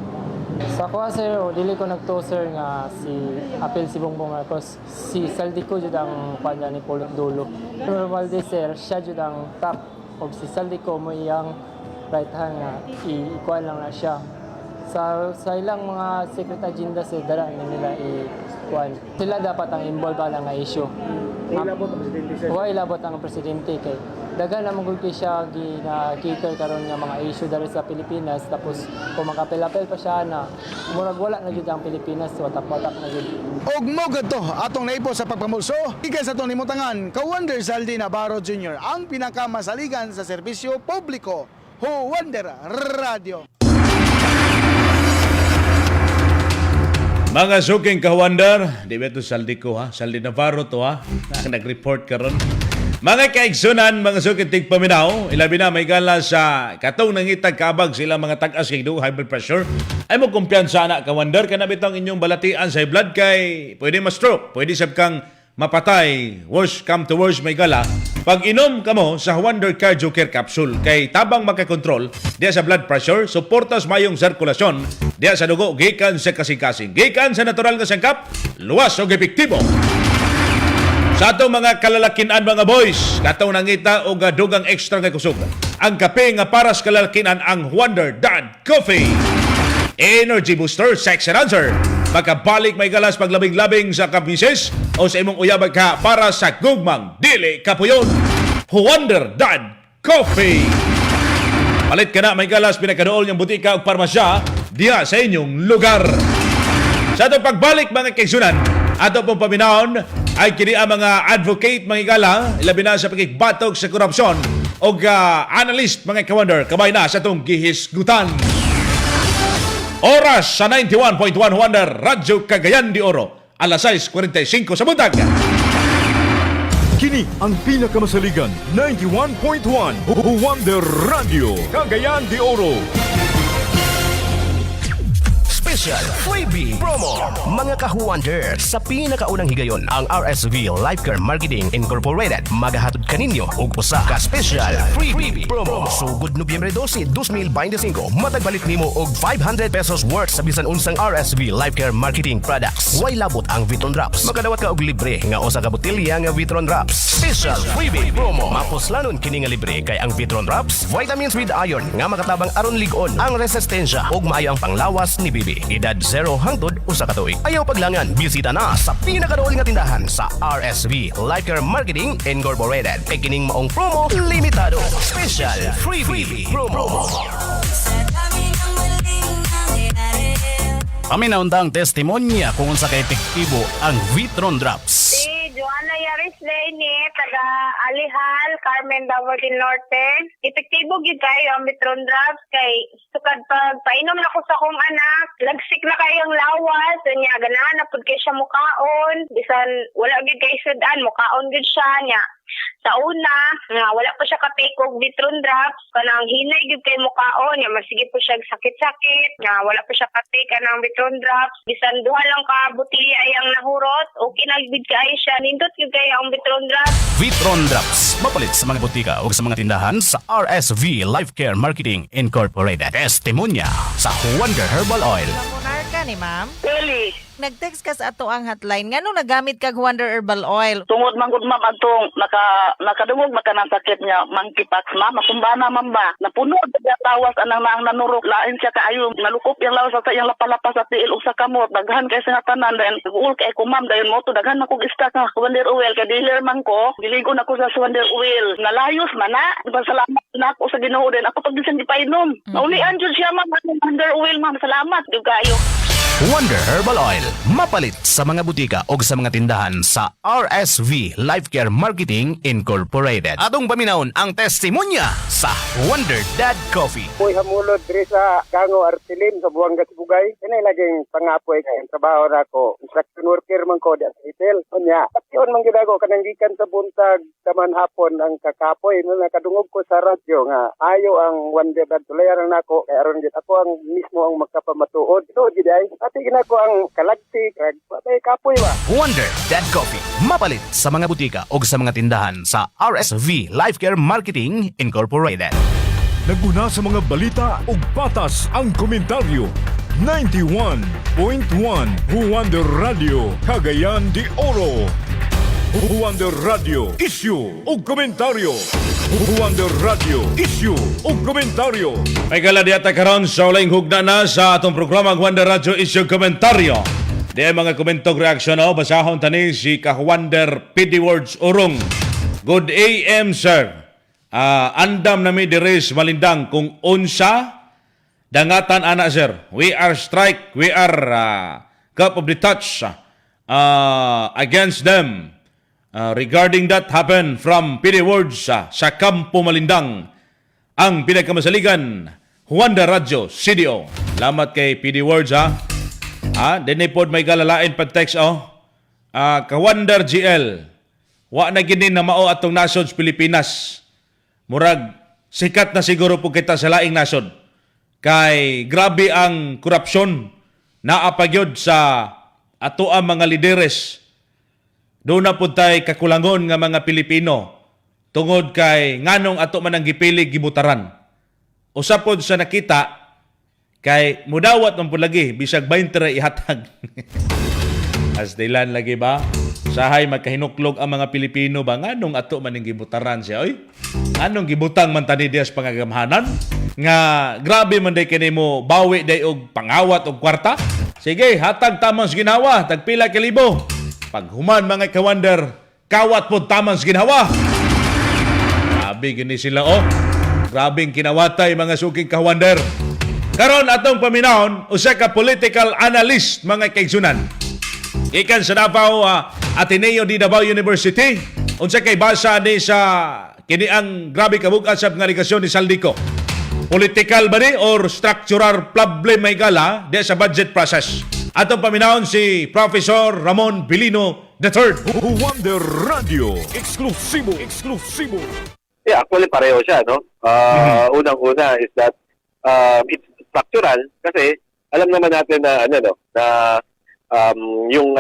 Sa kuha sir, dili ko nagto sir nga si apel si Bongbong Marcos. Si Zaldico jud ang panya ni Pulot Dulo. Pero Romualdez sir, siya jud ang top. O si Zaldico mo iyang right hand nga ikuan lang na siya. Sa ilang mga secret agenda sir, dala nila ikuan. Sila dapat ang involved lang nga issue. Ilabot ang presidente sir. Ilabot ang presidente kay Dagan naman gud kay siya gina-cater karon nga mga issue dali sa Pilipinas, tapos kung makapel-apel pa siya na murag wala na gyud ang Pilipinas, watak-watak na gyud. Og mo gadto atong naipo sa pagpamulso. Ikan sa itong limutangan, Ka-Wonder Saldi Navarro Jr. ang pinakamasaligan sa serbisyo publiko. Wonder Radio. Mga suking ka-Wonder, di ba ito saldi ko ha? Saldi Navarro to ha? Nag-report ka ron. Mga kaigsunan, mga suking tigpaminaw, ilabi na may gala sa katong nangitag kabag sila mga tag-as kay high blood pressure. Ay mo kumpiyansa na ka-Wonder, kanabit ang inyong balatian sa blood kay pwede ma-stroke, pwede sab kang mapatay. Worst come to worst may gala. Pag inom ka mo sa Wonder Cardio Care Capsule kay tabang makakontrol diya sa blood pressure, suportas mayong sirkulasyon diya sa dugo gikan sa kasing-kasing. Gikan sa natural nga sangkap, luwas o epektibo. Sa atong mga kalalakinan mga boys, katong nangita o dugang extra nga kusog. Ang kape nga para sa kalalakinan ang Wonder Dad Coffee. Energy Booster Sex Enhancer. Makabalik may galas paglabing-labing sa kabisis o sa imong uyabag ka para sa gugmang dili kapuyon. Wonder Dad Coffee. Palit ka na may galas pinakadool niyang butika o parmasya diya sa inyong lugar. Sa itong pagbalik mga kaigsunan, ato pong paminahon ay kini ang mga advocate mga igala, ilabi na sa pagkikbatog sa korupsyon o analyst mga ka-Wonder, kabay na sa itong gihisgutan. Oras sa 91.1 Wonder Radyo Cagayan de Oro, alas 6:45 sa buntag. Kini ang pinakamasaligan 91.1 Wonder Radio Cagayan de Oro. Special Freebie Promo. Mga ka-Wonder, sa pinakaunang higayon, ang RSV Lifecare Marketing Incorporated magahatod kaninyo og usa ka special freebie promo. Sugod Nobyembre 12, 2025, matagbalit nimo og 500 pesos worth sa bisan unsang RSV Lifecare Marketing products. Way labot ang Vitron Drops. Makadawat ka og libre nga usa ka botelya nga Vitron Drops. Special freebie promo. Mapuslanon kini nga libre kay ang Vitron Drops, vitamins with iron nga makatabang aron ligon ang resistensya ug maayo ang panglawas ni bibi. Edad 0 hangtod usa ka tuig. Ayaw paglangan, bisita na sa pinakadool nga tindahan sa RSV Lifecare Marketing Incorporated. Kay kining maong promo limitado. Special freebie promo. Paminaundang testimonya kung unsa ka epektibo ang Vitron Drops. Si Joanna Yaris Lene, taga Alihal, Carmen Davao del Norte. Epektibo gid kayo ang Vitron Drops kay sukad pag painom na ko sa akong anak, lagsik na kayong lawas, nya ganahan na pud kay siya mukaon, bisan wala gid kay sudan, mukaon gid siya nya. Sa una, nga wala pa siya ka-take og Vitron Drops, kanang hinay gid kay mukaon, nya masige po siya sakit-sakit, nga wala pa siya ka-take anang Vitron Drops, bisan duha lang ka botelya ayang nahurot, okay na gid kay siya, nindot gid kay ang Vitron Drops. Vitron Drops, mapalit sa mga butika o sa mga tindahan sa RSV Lifecare Marketing Incorporated. Testimonya sa Wonder Herbal Oil. Ka ni ma'am? Dili. Nag-text ka sa ato ang hotline. Ngano nagamit kag Wonder Herbal Oil? Tungod man gud ma'am adtong nakadungog maka ng sakit niya monkeypox ma'am, masumbana ma'am ba. Napuno sa tawas anang naang nanurok, lain siya kaayo, nalukop yang lawas sa iyang lapalapas sa tiil ug sa kamot, daghan kay sa tanan dayon ul kay ko ma'am dayon mo to daghan ako stock nga Wonder Oil kay dealer man ko, diligo na ko sa Wonder Oil. Nalayos man na, salamat na ako sa Ginoo din. Ako pag bisan di painom. Naulian jud siya ma'am ang Wonder Oil ma'am, salamat gyud kayo. Wonder Herbal Oil, mapalit sa mga butika o sa mga tindahan sa RSV Lifecare Marketing Incorporated. Atong paminahon ang testimonya sa Wonder Dad Coffee. Poy hamulod diri sa Gango Artilin sa Buanga Sibugay. Kini laging pangapoy kay trabaho na ko. Construction worker man ko di sa hotel. Unya, patyon man gid ako kanang gikan sa buntag taman hapon ang kakapoy no nakadungog ko sa radyo nga ayo ang Wonder Dad tulayaran nako kay aron gid ako ang mismo ang magkapamatuod. Ito gid ay ati ginako ang kalagtik kag patay kapoy ba. Wonder Dad Coffee, mapalit sa mga butika o sa mga tindahan sa RSV Lifecare Marketing Incorporated. Naguna sa mga balita ug patas ang komentaryo. 91.1 Wonder Radio Cagayan de Oro. Wonder Radio Issue ug komentaryo. Wonder Radio Issue ug komentaryo. May kaladiata karon sa uling hugna na sa atong programa Wonder Radio Issue Komentaryo. Di mga komentog reaksyon o basahon tani si ka-Wonder PD Words Urong. Good AM sir. andam na mi diris malindang kung unsa dangatan ana sir. We are strike, we are cup of the touch against them. Regarding that happen from PD Words sa Kampo Malindang, ang pinagkamasaligan Juanda Radio CDO. Salamat kay PD Words Dini pod may galalain pag text Kawander GL. Wa na gini na mao atong nasod sa Pilipinas. Murag sikat na siguro po kita sa laing nasod. Kay grabe ang korupsyon na apagyod sa ato ang mga lideres. Doon na po tayo kakulangon nga mga Pilipino tungod kay nganong ato man ang gipilig gibutaran. Usapod sa nakita kay mudawat man po lagi bisag 20 ra ihatag. As dilan lagi ba? Sahay magkahinuklog ang mga Pilipino ba nganong ato man ang gibutaran siya oy? Anong gibutang man tani dias pangagamhanan? Nga grabe man day kini mo bawi day og pangawat og kwarta? Sige, hatag tamang ginawa, tagpila ka libo. Pag human mga kawander, kawat po tamang ginawa. Grabe gini sila Grabing kinawatay mga suking kawander. Karon atong paminahon, usa ka political analyst mga kaigsunan. Ikan sa Davao Ateneo di Davao University. Unsa kay basa ni sa kini ang grabe kabug-an sa nga aligasyon ni Saldico. Political ba ni or structural problem may gala di sa budget process? Atong paminahon si Professor Ramon Bilino III. Wonder Radio, eksklusibo. Yeah, actually pareho siya, no? Unang-una is that it's structural kasi alam naman natin na yung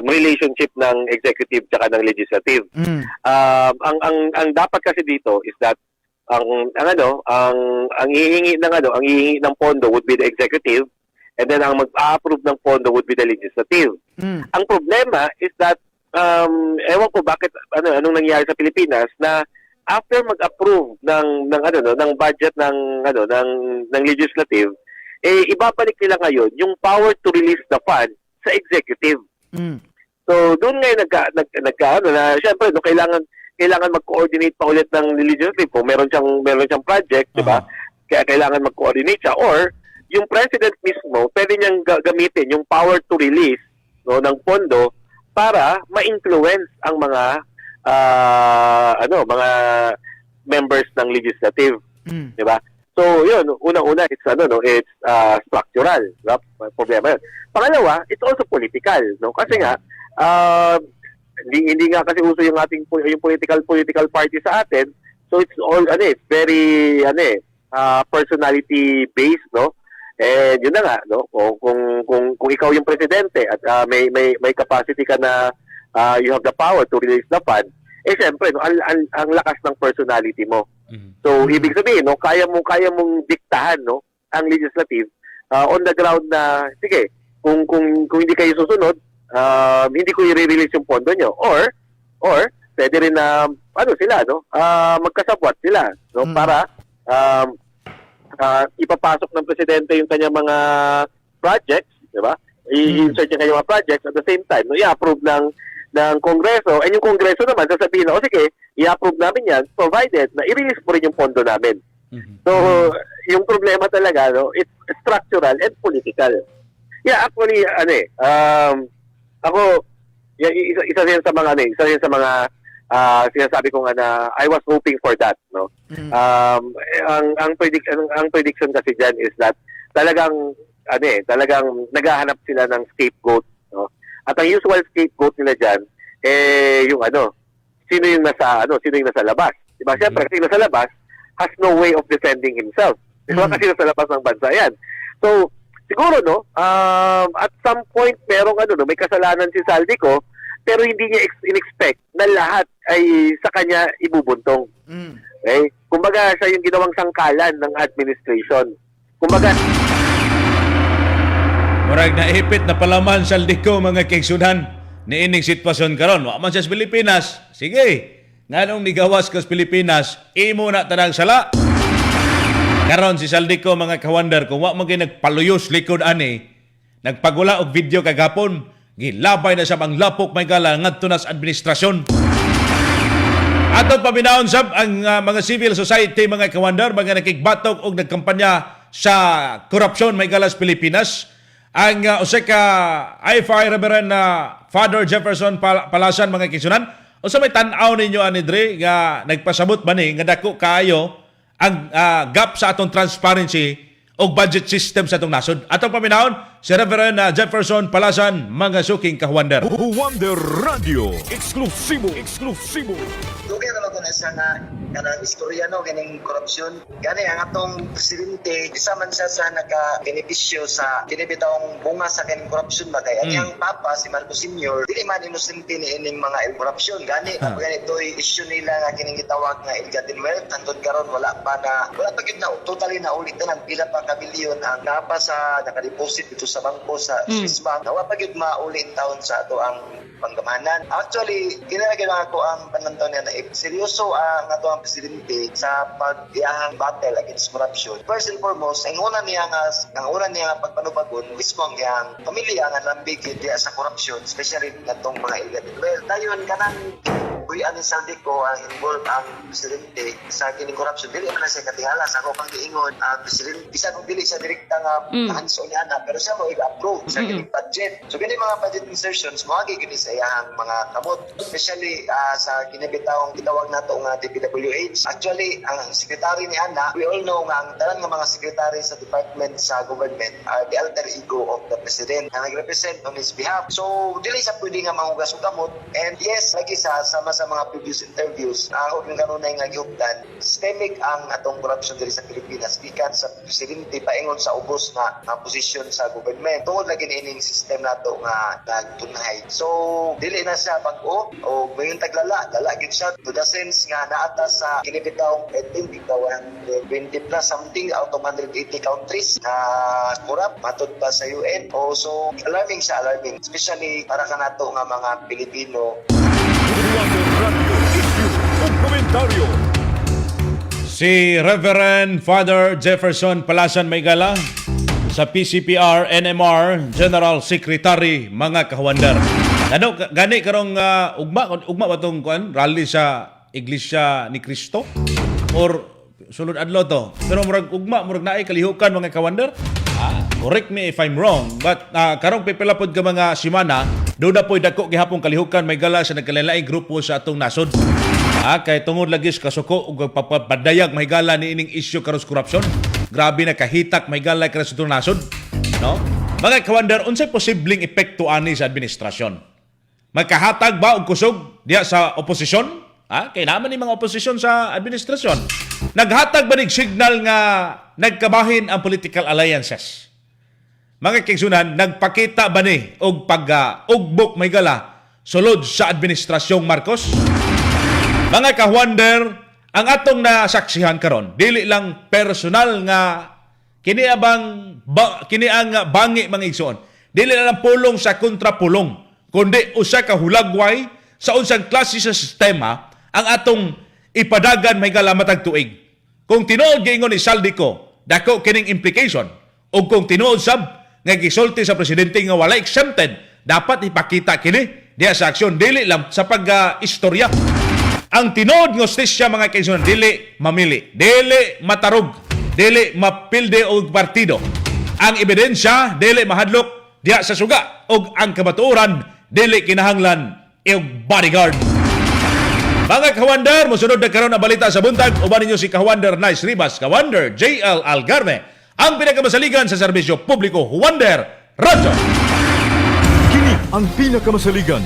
relationship ng executive tsaka ng legislative. Ang dapat kasi dito is that ang hihingi ng pondo would be the executive. And then ang mag-approve ng pondo would be the legislative. Ang problema is that ewan ko bakit anong nangyari sa Pilipinas na after mag-approve ng budget ng legislative, ibabalik nila ngayon yung power to release the fund sa executive. So doon ngayon na syempre kailangan mag-coordinate pa ulit ng legislative kung meron siyang project, di ba? Kaya kailangan mag-coordinate siya or yung president mismo, pwede niyang gamitin yung power to release ng pondo para ma-influence ang mga members ng legislative, 'di ba? So, 'yun, una-una it's structural, diba? Problema 'yun. Pangalawa, it's also political, no? Kasi nga hindi nga kasi uso yung political party sa atin. So it's all it's very personality based, no? Eh yun na nga, no? Kung ikaw yung presidente at may capacity ka na you have the power to release the fund, syempre no, ang lakas ng personality mo. So ibig sabihin, no, kaya mong diktahan, no, ang legislative on the ground na sige, kung hindi kayo susunod, hindi ko i-release yung pondo nyo or pwede rin na magkasabwat sila, no, para ipapasok ng presidente yung kanyang mga projects, di ba? I-insert yung kanyang mga projects at the same time, no, i-approve ng Kongreso. And yung Kongreso naman, sasabihin na, sige, i-approve namin yan, provided na i-release mo rin yung pondo namin. So, yung problema talaga, no, it's structural and political. Yeah, actually, ako, isa rin sa mga sinasabi ko nga na I was hoping for that, no. Ang prediction kasi diyan is that talagang naghahanap sila ng scapegoat, no. At ang usual scapegoat nila diyan sino yung nasa labas. Diba? Siyempre, kasi nasa labas has no way of defending himself. Diba? Kasi nasa labas ng bansa yan. So, siguro, no, at some point, may kasalanan si Saldico, pero hindi niya in-expect na lahat ay sa kanya ibubuntong. Okay? Kumbaga, siya yung ginawang sangkalan ng administration. Kumbaga, murag naipit na palaman Saldico mga kaigsunan ni ining sitwasyon karon. Wa man sa Pilipinas. Sige. Nganong nigawas ka sa Pilipinas, imo na tanang sala. Karon si Saldico mga kawander, kung wa man kay nagpaluyos likod ani, nagpagula og video kagapon, gilabay na siya ang lapok may gala ngadto na sa administrasyon. Atong paminaon sab ang mga civil society, mga kawander, mga nakigbatok o nagkampanya sa korupsyon may galas Pilipinas. Ang usa ka IFI Reverend Father Jefferson Palasan, mga kisunan. O sa may tan-aw ninyo ani Dre nga nagpasabot ba ni nga dako kaayo ang gap sa atong transparency o budget system sa atong nasod. Atong paminahon si Reverend Jefferson Palasan, mga suking kahuwander. Wonder Radio, eksklusibo. Dugay na ko na siya nga kanang istorya no ganing korupsyon. Gani ang atong presidente isa man siya sa naka-benepisyo sa kinibitawong bunga sa kaning korupsyon ba kay ang papa si Marcos Sr. dili man inosente ni ining mga korupsyon. Gani ganito'y issue nila nga kining gitawag nga ill-gotten wealth hangtod karon wala pa gid na totally na ulit na pila pa ka bilyon ang napa sa naka-deposit dito sa bangko sa Swiss Bank. Nawa pa gid maulit taon sa ato ang panggamanan. Actually, kinalagyan ako ang panantaw niya na seryoso ang ato ang presidente sa pag-iahang battle against corruption. First and foremost, ang una niya nga pagpanubagon mismo ang iyang pamilya nga lambig diya sa corruption, especially natong mga illegal. Well, dayon kanang buyan ni Saldico ang involved ang presidente sa kining corruption. Dili man siya katingala sa akong pag-iingon ang presidente. Bisan kung dili siya direkta nga hands-on niya na, pero siya mo i-approve sa kining budget. So kining mga budget insertions, mawagi gini sa iyang mga kamot. Especially sa kinibitawong gitawag nato nga DPWH. Actually, ang secretary ni Ana, we all know nga ang tanan nga mga secretary sa department sa government are the alter ego of the president na nag-represent on his behalf. So, dili sa pwede nga mahugas og kamot. And yes, lagi sa mga previous interviews, huwag ng kanunay nga gihuptan, systemic ang atong corruption diri sa Pilipinas. Gikan sa presidente paingon sa ubos na posisyon sa government. Tungod lagi ni ining system nato nga nagtunhay. So, dili na siya pag-o o mayon taglala, dala gid siya to the sense nga naata sa kinibitawong 20 plus something out of 180 countries na corrupt matud pa sa UN. So alarming siya, alarming, especially para kanato nga mga Pilipino. Wonder Radio, issue o komentaryo. Si Reverend Father Jefferson Palasan Maygala sa PCPR NMR General Secretary, mga kahuwander. Ano gani karong ugma ba tong rally sa Iglesia ni Cristo or sulod adlaw to? Pero murag naay kalihukan, mga kahuwander. Correct me if I'm wrong, but karong pipila pod ka mga simana, doon na po'y dako gihapon kalihukan may gala sa nagkalain grupo sa atong nasod. Kay tungod lagi sa kasuko ug papadayag may gala ni ining issue karon sa korupsyon. Grabe na kahitak may gala karon sa atong nasod, no? Mga kawander, unsay posibleng epekto ani sa administrasyon? Magkahatag ba og kusog diya sa oposisyon? Kay naman ni mga oposisyon sa administrasyon. Naghatag ba nig signal nga nagkabahin ang political alliances? Mga kaigsunan, nagpakita ba ni og pag-ugbok may gala sulod sa administrasyong Marcos? Mga kahuwander, ang atong nasaksihan karon dili lang personal nga kini ang bangi, mga igsoon. Dili lang pulong sa kontrapulong, kundi usa ka hulagway sa unsang klase sa sistema ang atong ipadagan may gala matag tuig. Kung tinuod giingon ni Saldico, dako kining implication, o kung tinuod sab nga gisulti sa presidente nga wala exempted, dapat ipakita kini diya sa aksyon, dili lang sa pag-istorya. Ang tinuod nga hustisya, mga kaigsunan, dili mamili, dili matarog, dili mapilde og partido. Ang ebidensya dili mahadlok diya sa suga, og ang kabatuoran dili kinahanglan og bodyguard. Mga kawander, musunod na karon na balita sa buntag. Uban ninyo si Kawander Nice Ribas, Kawander JL Algarve, ang pinakamasaligan sa serbisyo publiko, Wonder Radio. Kini ang pinakamasaligan